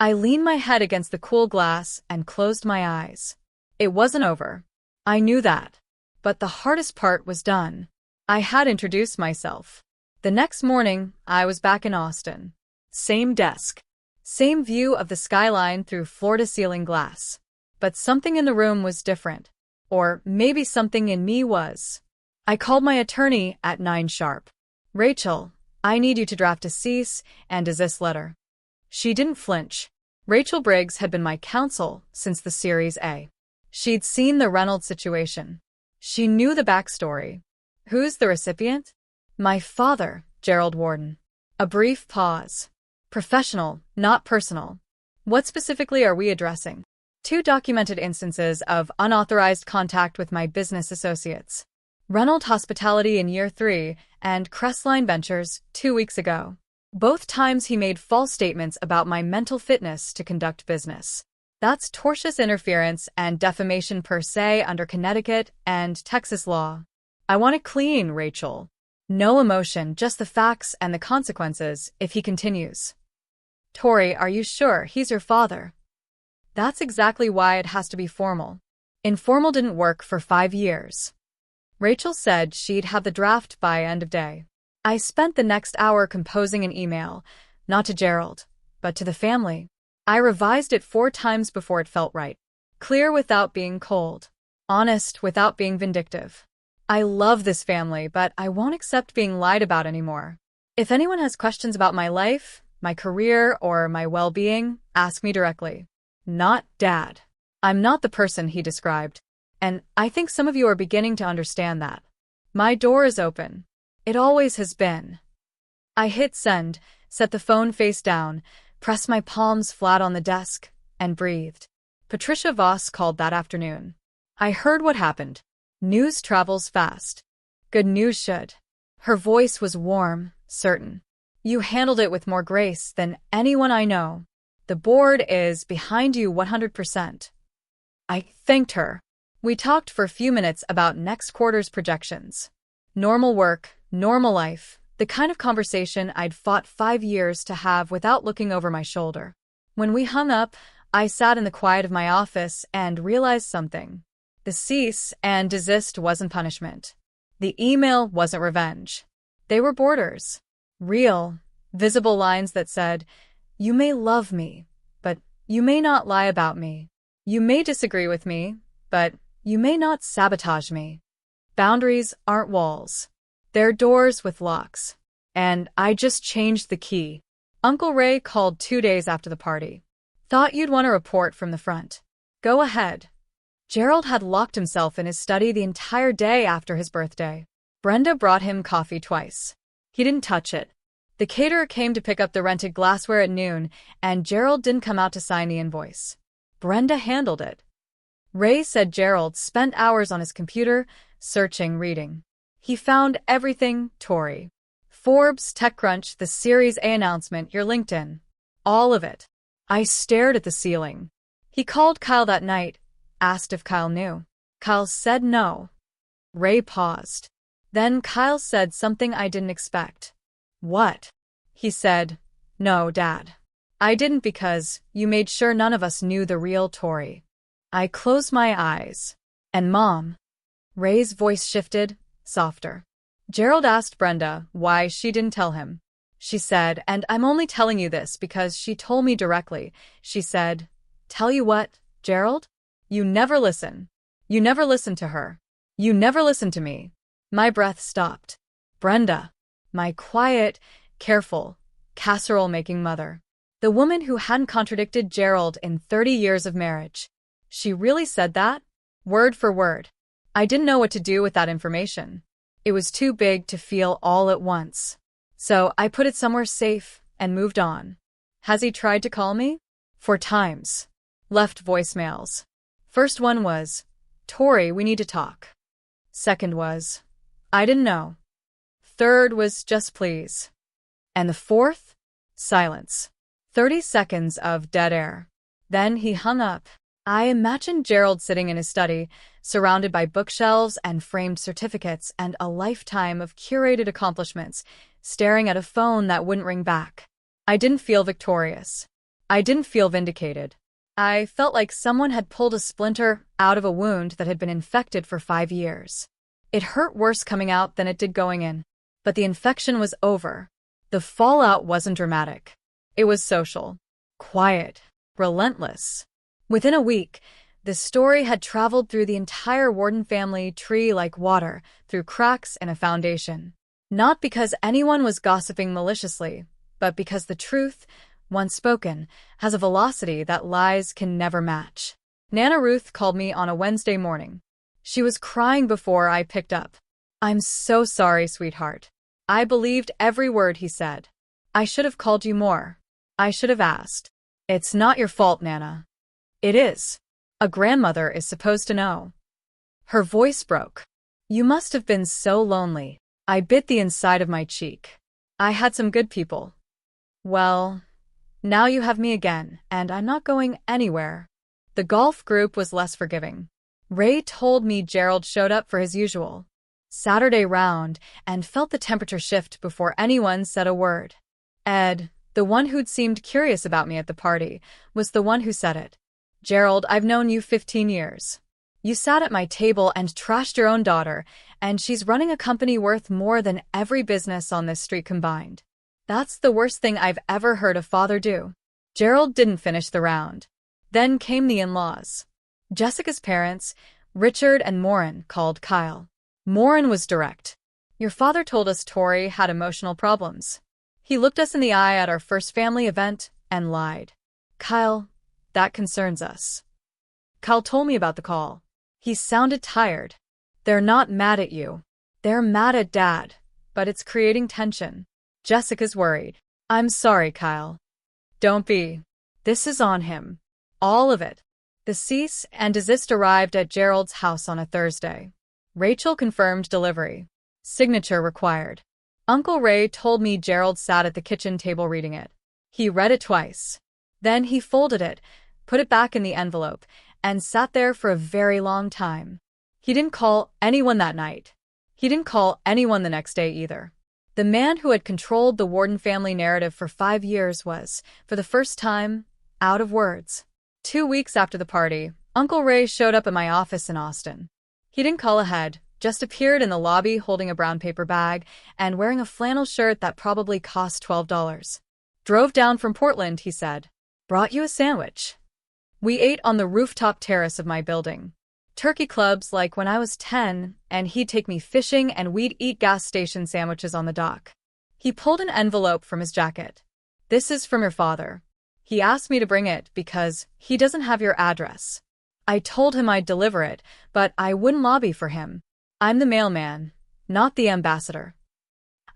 I leaned my head against the cool glass and closed my eyes. It wasn't over. I knew that. But the hardest part was done. I had introduced myself. The next morning, I was back in Austin. Same desk. Same view of the skyline through floor-to-ceiling glass. But something in the room was different. Or maybe something in me was. I called my attorney at 9 sharp. Rachel, I need you to draft a cease and desist letter. She didn't flinch. Rachel Briggs had been my counsel since the Series A. She'd seen the Reynolds situation. She knew the backstory. Who's the recipient? My father, Gerald Warden. A brief pause. Professional, not personal. What specifically are we addressing? 2 documented instances of unauthorized contact with my business associates. Reynolds Hospitality in year 3 and Crestline Ventures 2 weeks ago. Both times he made false statements about my mental fitness to conduct business. That's tortious interference and defamation per se under Connecticut and Texas law. I want it clean, Rachel. No emotion, just the facts and the consequences if he continues. Tori, are you sure he's your father? That's exactly why it has to be formal. Informal didn't work for 5 years. Rachel said she'd have the draft by end of day. I spent the next hour composing an email, not to Gerald, but to the family. I revised it 4 times before it felt right. Clear without being cold. Honest without being vindictive. I love this family, but I won't accept being lied about anymore. If anyone has questions about my life, my career, or my well-being, ask me directly. Not Dad. I'm not the person he described. And I think some of you are beginning to understand that. My door is open. It always has been. I hit send, set the phone face down, pressed my palms flat on the desk, and breathed. Patricia Voss called that afternoon. I heard what happened. News travels fast. Good news should. Her voice was warm, certain. You handled it with more grace than anyone I know. The board is behind you 100%. I thanked her. We talked for a few minutes about next quarter's projections. Normal work, normal life, the kind of conversation I'd fought 5 years to have without looking over my shoulder. When we hung up, I sat in the quiet of my office and realized something. The cease and desist wasn't punishment. The email wasn't revenge. They were borders. Real, visible lines that said, you may love me, but you may not lie about me. You may disagree with me, but you may not sabotage me. Boundaries aren't walls. They're doors with locks. And I just changed the key. Uncle Ray called 2 days after the party. Thought you'd want a report from the front. Go ahead. Gerald had locked himself in his study the entire day after his birthday. Brenda brought him coffee twice. He didn't touch it. The caterer came to pick up the rented glassware at noon, and Gerald didn't come out to sign the invoice. Brenda handled it. Ray said Gerald spent hours on his computer, searching, reading. He found everything, Tori. Forbes, TechCrunch, the Series A announcement, your LinkedIn. All of it. I stared at the ceiling. He called Kyle that night, asked if Kyle knew. Kyle said no. Ray paused. Then Kyle said something I didn't expect. What? He said, no, Dad. I didn't because you made sure none of us knew the real Tori. I closed my eyes. And Mom. Ray's voice shifted, softer. Gerald asked Brenda why she didn't tell him. She said, and I'm only telling you this because she told me directly. She said, tell you what, Gerald? You never listen. You never listen to her. You never listen to me. My breath stopped. Brenda. My quiet, careful, casserole-making mother. The woman who hadn't contradicted Gerald in 30 years of marriage. She really said that? Word for word. I didn't know what to do with that information. It was too big to feel all at once. So I put it somewhere safe and moved on. Has he tried to call me? 4 times. Left voicemails. First one was, Tori, we need to talk. Second was, I didn't know. Third was, just please. And the fourth? Silence. 30 seconds of dead air. Then he hung up. I imagined Gerald sitting in his study, surrounded by bookshelves and framed certificates and a lifetime of curated accomplishments, staring at a phone that wouldn't ring back. I didn't feel victorious. I didn't feel vindicated. I felt like someone had pulled a splinter out of a wound that had been infected for 5 years. It hurt worse coming out than it did going in. But the infection was over. The fallout wasn't dramatic. It was social, quiet, relentless. Within a week, the story had traveled through the entire Warden family tree like water through cracks in a foundation. Not because anyone was gossiping maliciously, but because the truth, once spoken, has a velocity that lies can never match. Nana Ruth called me on a Wednesday morning. She was crying before I picked up. "I'm so sorry, sweetheart. I believed every word he said. I should have called you more. I should have asked." "It's not your fault, Nana." "It is. A grandmother is supposed to know." Her voice broke. "You must have been so lonely." I bit the inside of my cheek. "I had some good people." "Well, now you have me again, and I'm not going anywhere." The golf group was less forgiving. Ray told me Gerald showed up for his usual Saturday round and felt the temperature shift before anyone said a word. Ed, the one who'd seemed curious about me at the party, was the one who said it. "Gerald, I've known you 15 years. You sat at my table and trashed your own daughter, and she's running a company worth more than every business on this street combined. That's the worst thing I've ever heard a father do." Gerald didn't finish the round. Then came the in-laws. Jessica's parents, Richard and Morin, called Kyle. Morin was direct. "Your father told us Tori had emotional problems. He looked us in the eye at our first family event and lied. Kyle, that concerns us." Kyle told me about the call. He sounded tired. "They're not mad at you. They're mad at Dad, but it's creating tension." Jessica's worried. "I'm sorry, Kyle." "Don't be. This is on him. All of it." The cease and desist arrived at Gerald's house on a Thursday. Rachel confirmed delivery. Signature required. Uncle Ray told me Gerald sat at the kitchen table reading it. He read it twice. Then he folded it, put it back in the envelope, and sat there for a very long time. He didn't call anyone that night. He didn't call anyone the next day either. The man who had controlled the Warden family narrative for 5 years was, for the first time, out of words. 2 weeks after the party, Uncle Ray showed up at my office in Austin. He didn't call ahead, just appeared in the lobby holding a brown paper bag and wearing a flannel shirt that probably cost $12. "Drove down from Portland," he said. "Brought you a sandwich." We ate on the rooftop terrace of my building. Turkey clubs like when I was 10, and he'd take me fishing and we'd eat gas station sandwiches on the dock. He pulled an envelope from his jacket. "This is from your father. He asked me to bring it because he doesn't have your address." I told him I'd deliver it, but I wouldn't lobby for him. I'm the mailman, not the ambassador.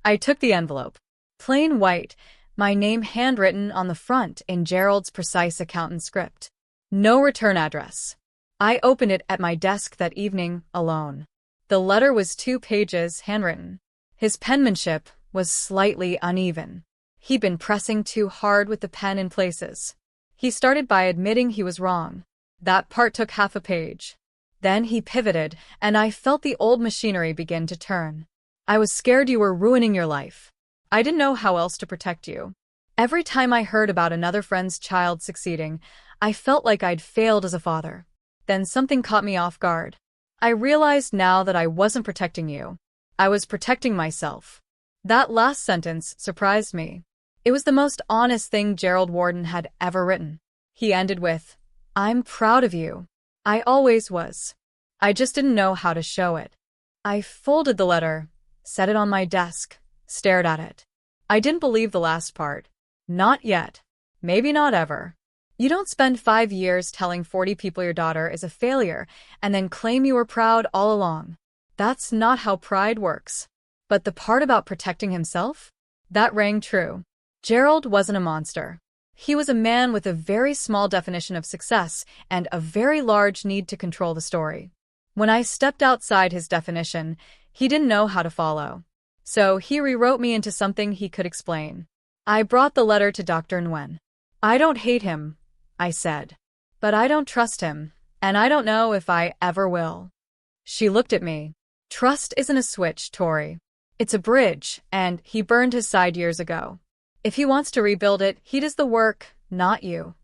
I took the envelope. Plain white, my name handwritten on the front in Gerald's precise accountant script. No return address. I opened it at my desk that evening, alone. The letter was 2 pages, handwritten. His penmanship was slightly uneven. He'd been pressing too hard with the pen in places. He started by admitting he was wrong. That part took half a page. Then he pivoted, and I felt the old machinery begin to turn. "I was scared you were ruining your life. I didn't know how else to protect you. Every time I heard about another friend's child succeeding, I felt like I'd failed as a father. Then something caught me off guard. I realized now that I wasn't protecting you. I was protecting myself." That last sentence surprised me. It was the most honest thing Gerald Warden had ever written. He ended with, "I'm proud of you. I always was. I just didn't know how to show it." I folded the letter, set it on my desk, stared at it. I didn't believe the last part. Not yet. Maybe not ever. You don't spend 5 years telling 40 people your daughter is a failure and then claim you were proud all along. That's not how pride works. But the part about protecting himself? That rang true. Gerald wasn't a monster. He was a man with a very small definition of success and a very large need to control the story. When I stepped outside his definition, he didn't know how to follow. So he rewrote me into something he could explain. I brought the letter to Dr. Nguyen. "I don't hate him," I said. "But I don't trust him, and I don't know if I ever will." She looked at me. "Trust isn't a switch, Tori. It's a bridge, and he burned his side years ago. If he wants to rebuild it, he does the work, not you.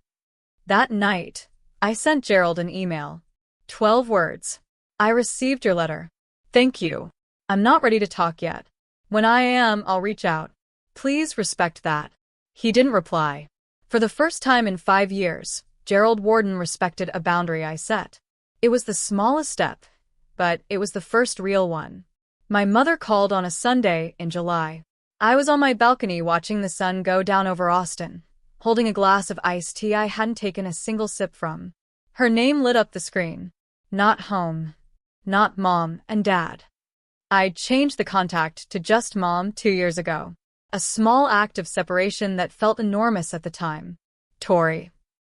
That night, I sent Gerald an email. 12 words. I received your letter. Thank you. I'm not ready to talk yet. When I am, I'll reach out. Please respect that. He didn't reply. For the first time in 5 years, Gerald Warden respected a boundary I set. It was the smallest step, but it was the first real one. My mother called on a Sunday in July. I was on my balcony watching the sun go down over Austin, holding a glass of iced tea I hadn't taken a single sip from. Her name lit up the screen. Not home. Not Mom and Dad. I'd changed the contact to just Mom 2 years ago. A small act of separation that felt enormous at the time. Tori.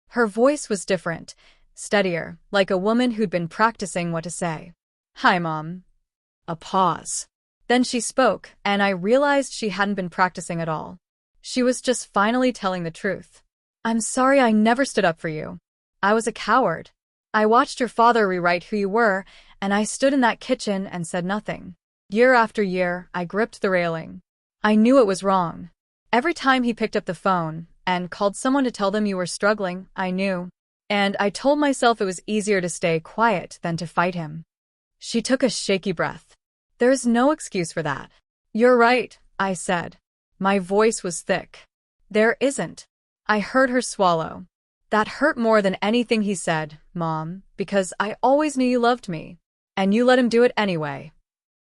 Her voice was different, steadier, like a woman who'd been practicing what to say. Hi, Mom. A pause. Then she spoke, and I realized she hadn't been practicing at all. She was just finally telling the truth. I'm sorry I never stood up for you. I was a coward. I watched your father rewrite who you were, and I stood in that kitchen and said nothing. Year after year, I gripped the railing. I knew it was wrong. Every time he picked up the phone and called someone to tell them you were struggling, I knew. And I told myself it was easier to stay quiet than to fight him. She took a shaky breath. There's no excuse for that. You're right, I said. My voice was thick. There isn't. I heard her swallow. That hurt more than anything he said, Mom, because I always knew you loved me. And you let him do it anyway.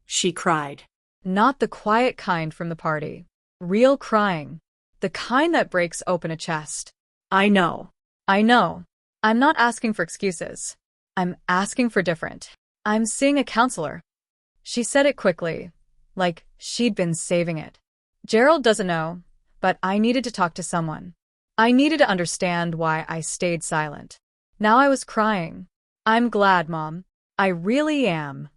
She cried. Not the quiet kind from the party. Real crying. The kind that breaks open a chest. I know. I know. I'm not asking for excuses. I'm asking for different. I'm seeing a counselor. She said it quickly, like she'd been saving it. Gerald doesn't know, but I needed to talk to someone. I needed to understand why I stayed silent. Now I was crying. I'm glad, Mom. I really am.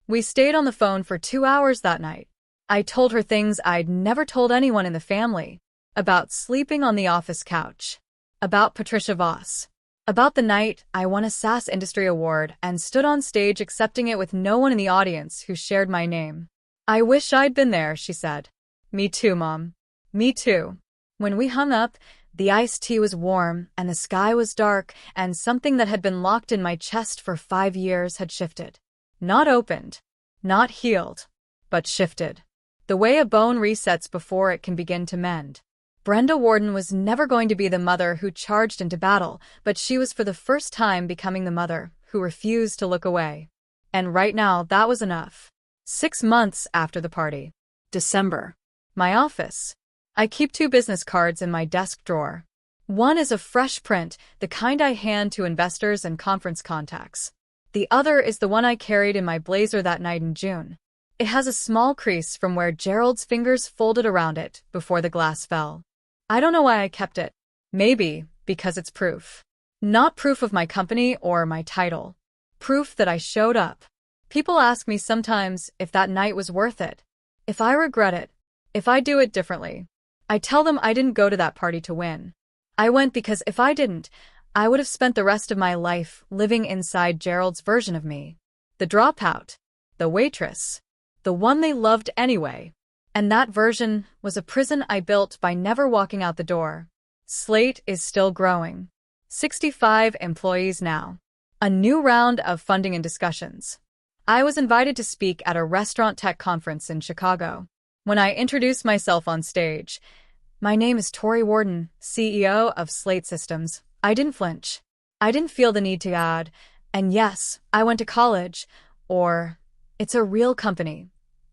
We stayed on the phone for 2 hours that night. I told her things I'd never told anyone in the family. About sleeping on the office couch. About Patricia Voss. About the night I won a SAS Industry Award and stood on stage accepting it with no one in the audience who shared my name. I wish I'd been there, she said. Me too, Mom. Me too. When we hung up, the iced tea was warm and the sky was dark, and something that had been locked in my chest for 5 years had shifted. Not opened. Not healed. But shifted. The way a bone resets before it can begin to mend. Brenda Warden was never going to be the mother who charged into battle, but she was for the first time becoming the mother who refused to look away. And right now, that was enough. 6 months after the party. December. My office. I keep 2 business cards in my desk drawer. One is a fresh print, the kind I hand to investors and conference contacts. The other is the one I carried in my blazer that night in June. It has a small crease from where Gerald's fingers folded around it before the glass fell. I don't know why I kept it. Maybe because it's proof. Not proof of my company or my title. Proof that I showed up. People ask me sometimes if that night was worth it. If I regret it. If I do it differently. I tell them I didn't go to that party to win. I went because if I didn't, I would have spent the rest of my life living inside Gerald's version of me. The dropout. The waitress. The one they loved anyway. And that version was a prison I built by never walking out the door. Slate is still growing. 65 employees now. A new round of funding and discussions. I was invited to speak at a restaurant tech conference in Chicago. When I introduced myself on stage, my name is Tori Warden, CEO of Slate Systems. I didn't flinch. I didn't feel the need to add, and yes, I went to college, or it's a real company,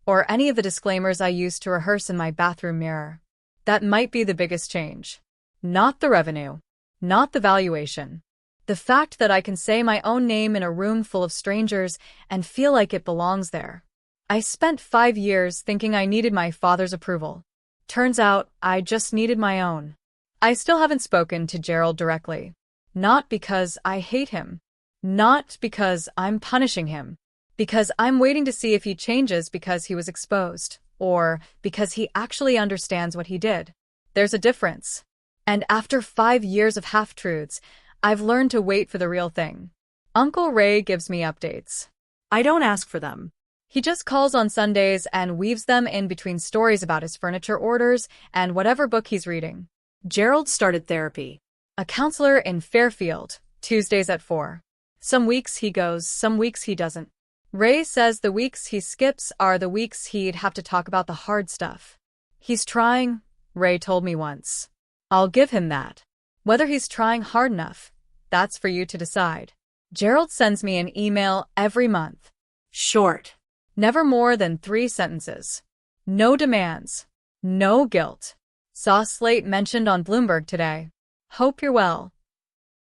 or any of the disclaimers I used to rehearse in my bathroom mirror. That might be the biggest change. Not the revenue. Not the valuation. The fact that I can say my own name in a room full of strangers and feel like it belongs there. I spent 5 years thinking I needed my father's approval. Turns out, I just needed my own. I still haven't spoken to Gerald directly. Not because I hate him. Not because I'm punishing him. Because I'm waiting to see if he changes because he was exposed, or because he actually understands what he did. There's a difference. And after 5 years of half-truths, I've learned to wait for the real thing. Uncle Ray gives me updates. I don't ask for them. He just calls on Sundays and weaves them in between stories about his furniture orders and whatever book he's reading. Gerald started therapy. A counselor in Fairfield, Tuesdays at 4. Some weeks he goes, some weeks he doesn't. Ray says the weeks he skips are the weeks he'd have to talk about the hard stuff. He's trying, Ray told me once. I'll give him that. Whether he's trying hard enough, that's for you to decide. Gerald sends me an email every month. Short. Never more than 3 sentences. No demands. No guilt. Saw Slate mentioned on Bloomberg today. Hope you're well.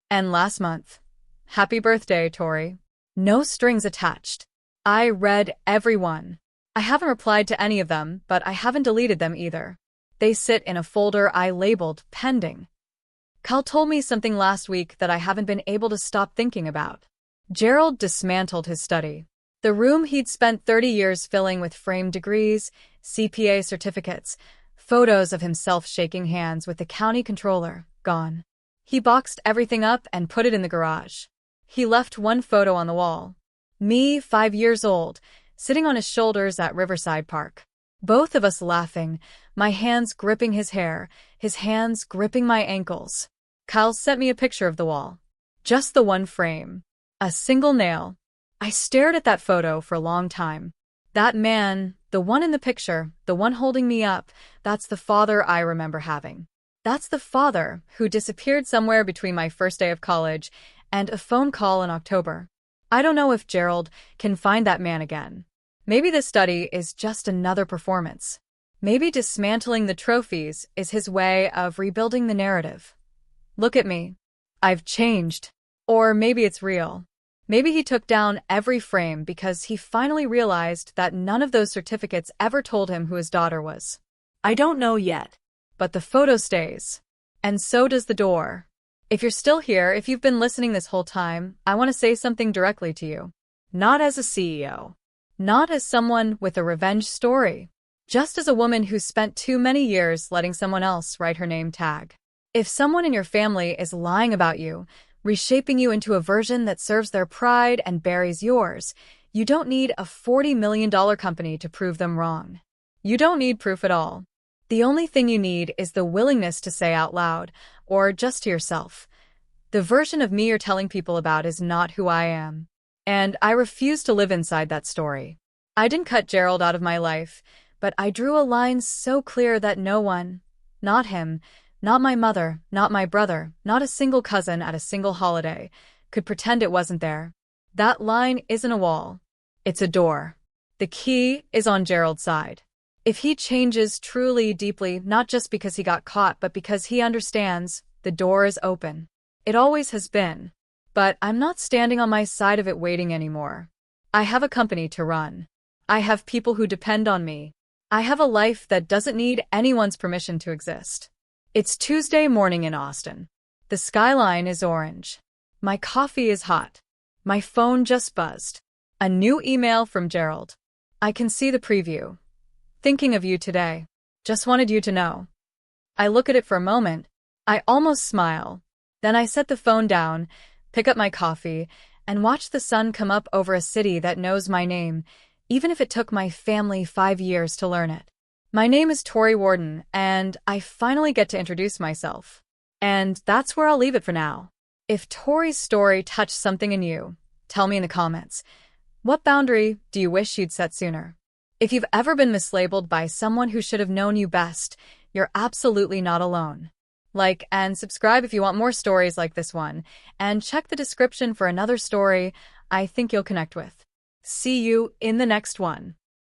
And last month. Happy birthday, Tori. No strings attached. I read every one. I haven't replied to any of them, but I haven't deleted them either. They sit in a folder I labeled pending. Cal told me something last week that I haven't been able to stop thinking about. Gerald dismantled his study. The room he'd spent 30 years filling with framed degrees, CPA certificates, photos of himself shaking hands with the county controller, gone. He boxed everything up and put it in the garage. He left one photo on the wall. Me, 5 years old, sitting on his shoulders at Riverside Park. Both of us laughing, my hands gripping his hair, his hands gripping my ankles. Kyle sent me a picture of the wall. Just the one frame. A single nail. I stared at that photo for a long time. That man, the one in the picture, the one holding me up, that's the father I remember having. That's the father who disappeared somewhere between my first day of college and a phone call in October. I don't know if Gerald can find that man again. Maybe this study is just another performance. Maybe dismantling the trophies is his way of rebuilding the narrative. Look at me. I've changed. Or maybe it's real. Maybe he took down every frame because he finally realized that none of those certificates ever told him who his daughter was. I don't know yet. But the photo stays. And so does the door. If you're still here, if you've been listening this whole time, I want to say something directly to you. Not as a CEO. Not as someone with a revenge story. Just as a woman who spent too many years letting someone else write her name tag. If someone in your family is lying about you, reshaping you into a version that serves their pride and buries yours, you don't need a $40 million company to prove them wrong. You don't need proof at all. The only thing you need is the willingness to say out loud, or just to yourself, the version of me you're telling people about is not who I am. And I refuse to live inside that story. I didn't cut Gerald out of my life, but I drew a line so clear that no one, not him, not my mother, not my brother, not a single cousin at a single holiday, could pretend it wasn't there. That line isn't a wall. It's a door. The key is on Gerald's side. If he changes truly deeply, not just because he got caught, but because he understands, the door is open. It always has been. But I'm not standing on my side of it waiting anymore. I have a company to run. I have people who depend on me. I have a life that doesn't need anyone's permission to exist. It's Tuesday morning in Austin. The skyline is orange. My coffee is hot. My phone just buzzed. A new email from Gerald. I can see the preview. Thinking of you today. Just wanted you to know. I look at it for a moment. I almost smile. Then I set the phone down, pick up my coffee, and watch the sun come up over a city that knows my name, even if it took my family 5 years to learn it. My name is Tori Warden, and I finally get to introduce myself. And that's where I'll leave it for now. If Tori's story touched something in you, tell me in the comments. What boundary do you wish you'd set sooner? If you've ever been mislabeled by someone who should have known you best, you're absolutely not alone. Like and subscribe if you want more stories like this one, and check the description for another story I think you'll connect with. See you in the next one.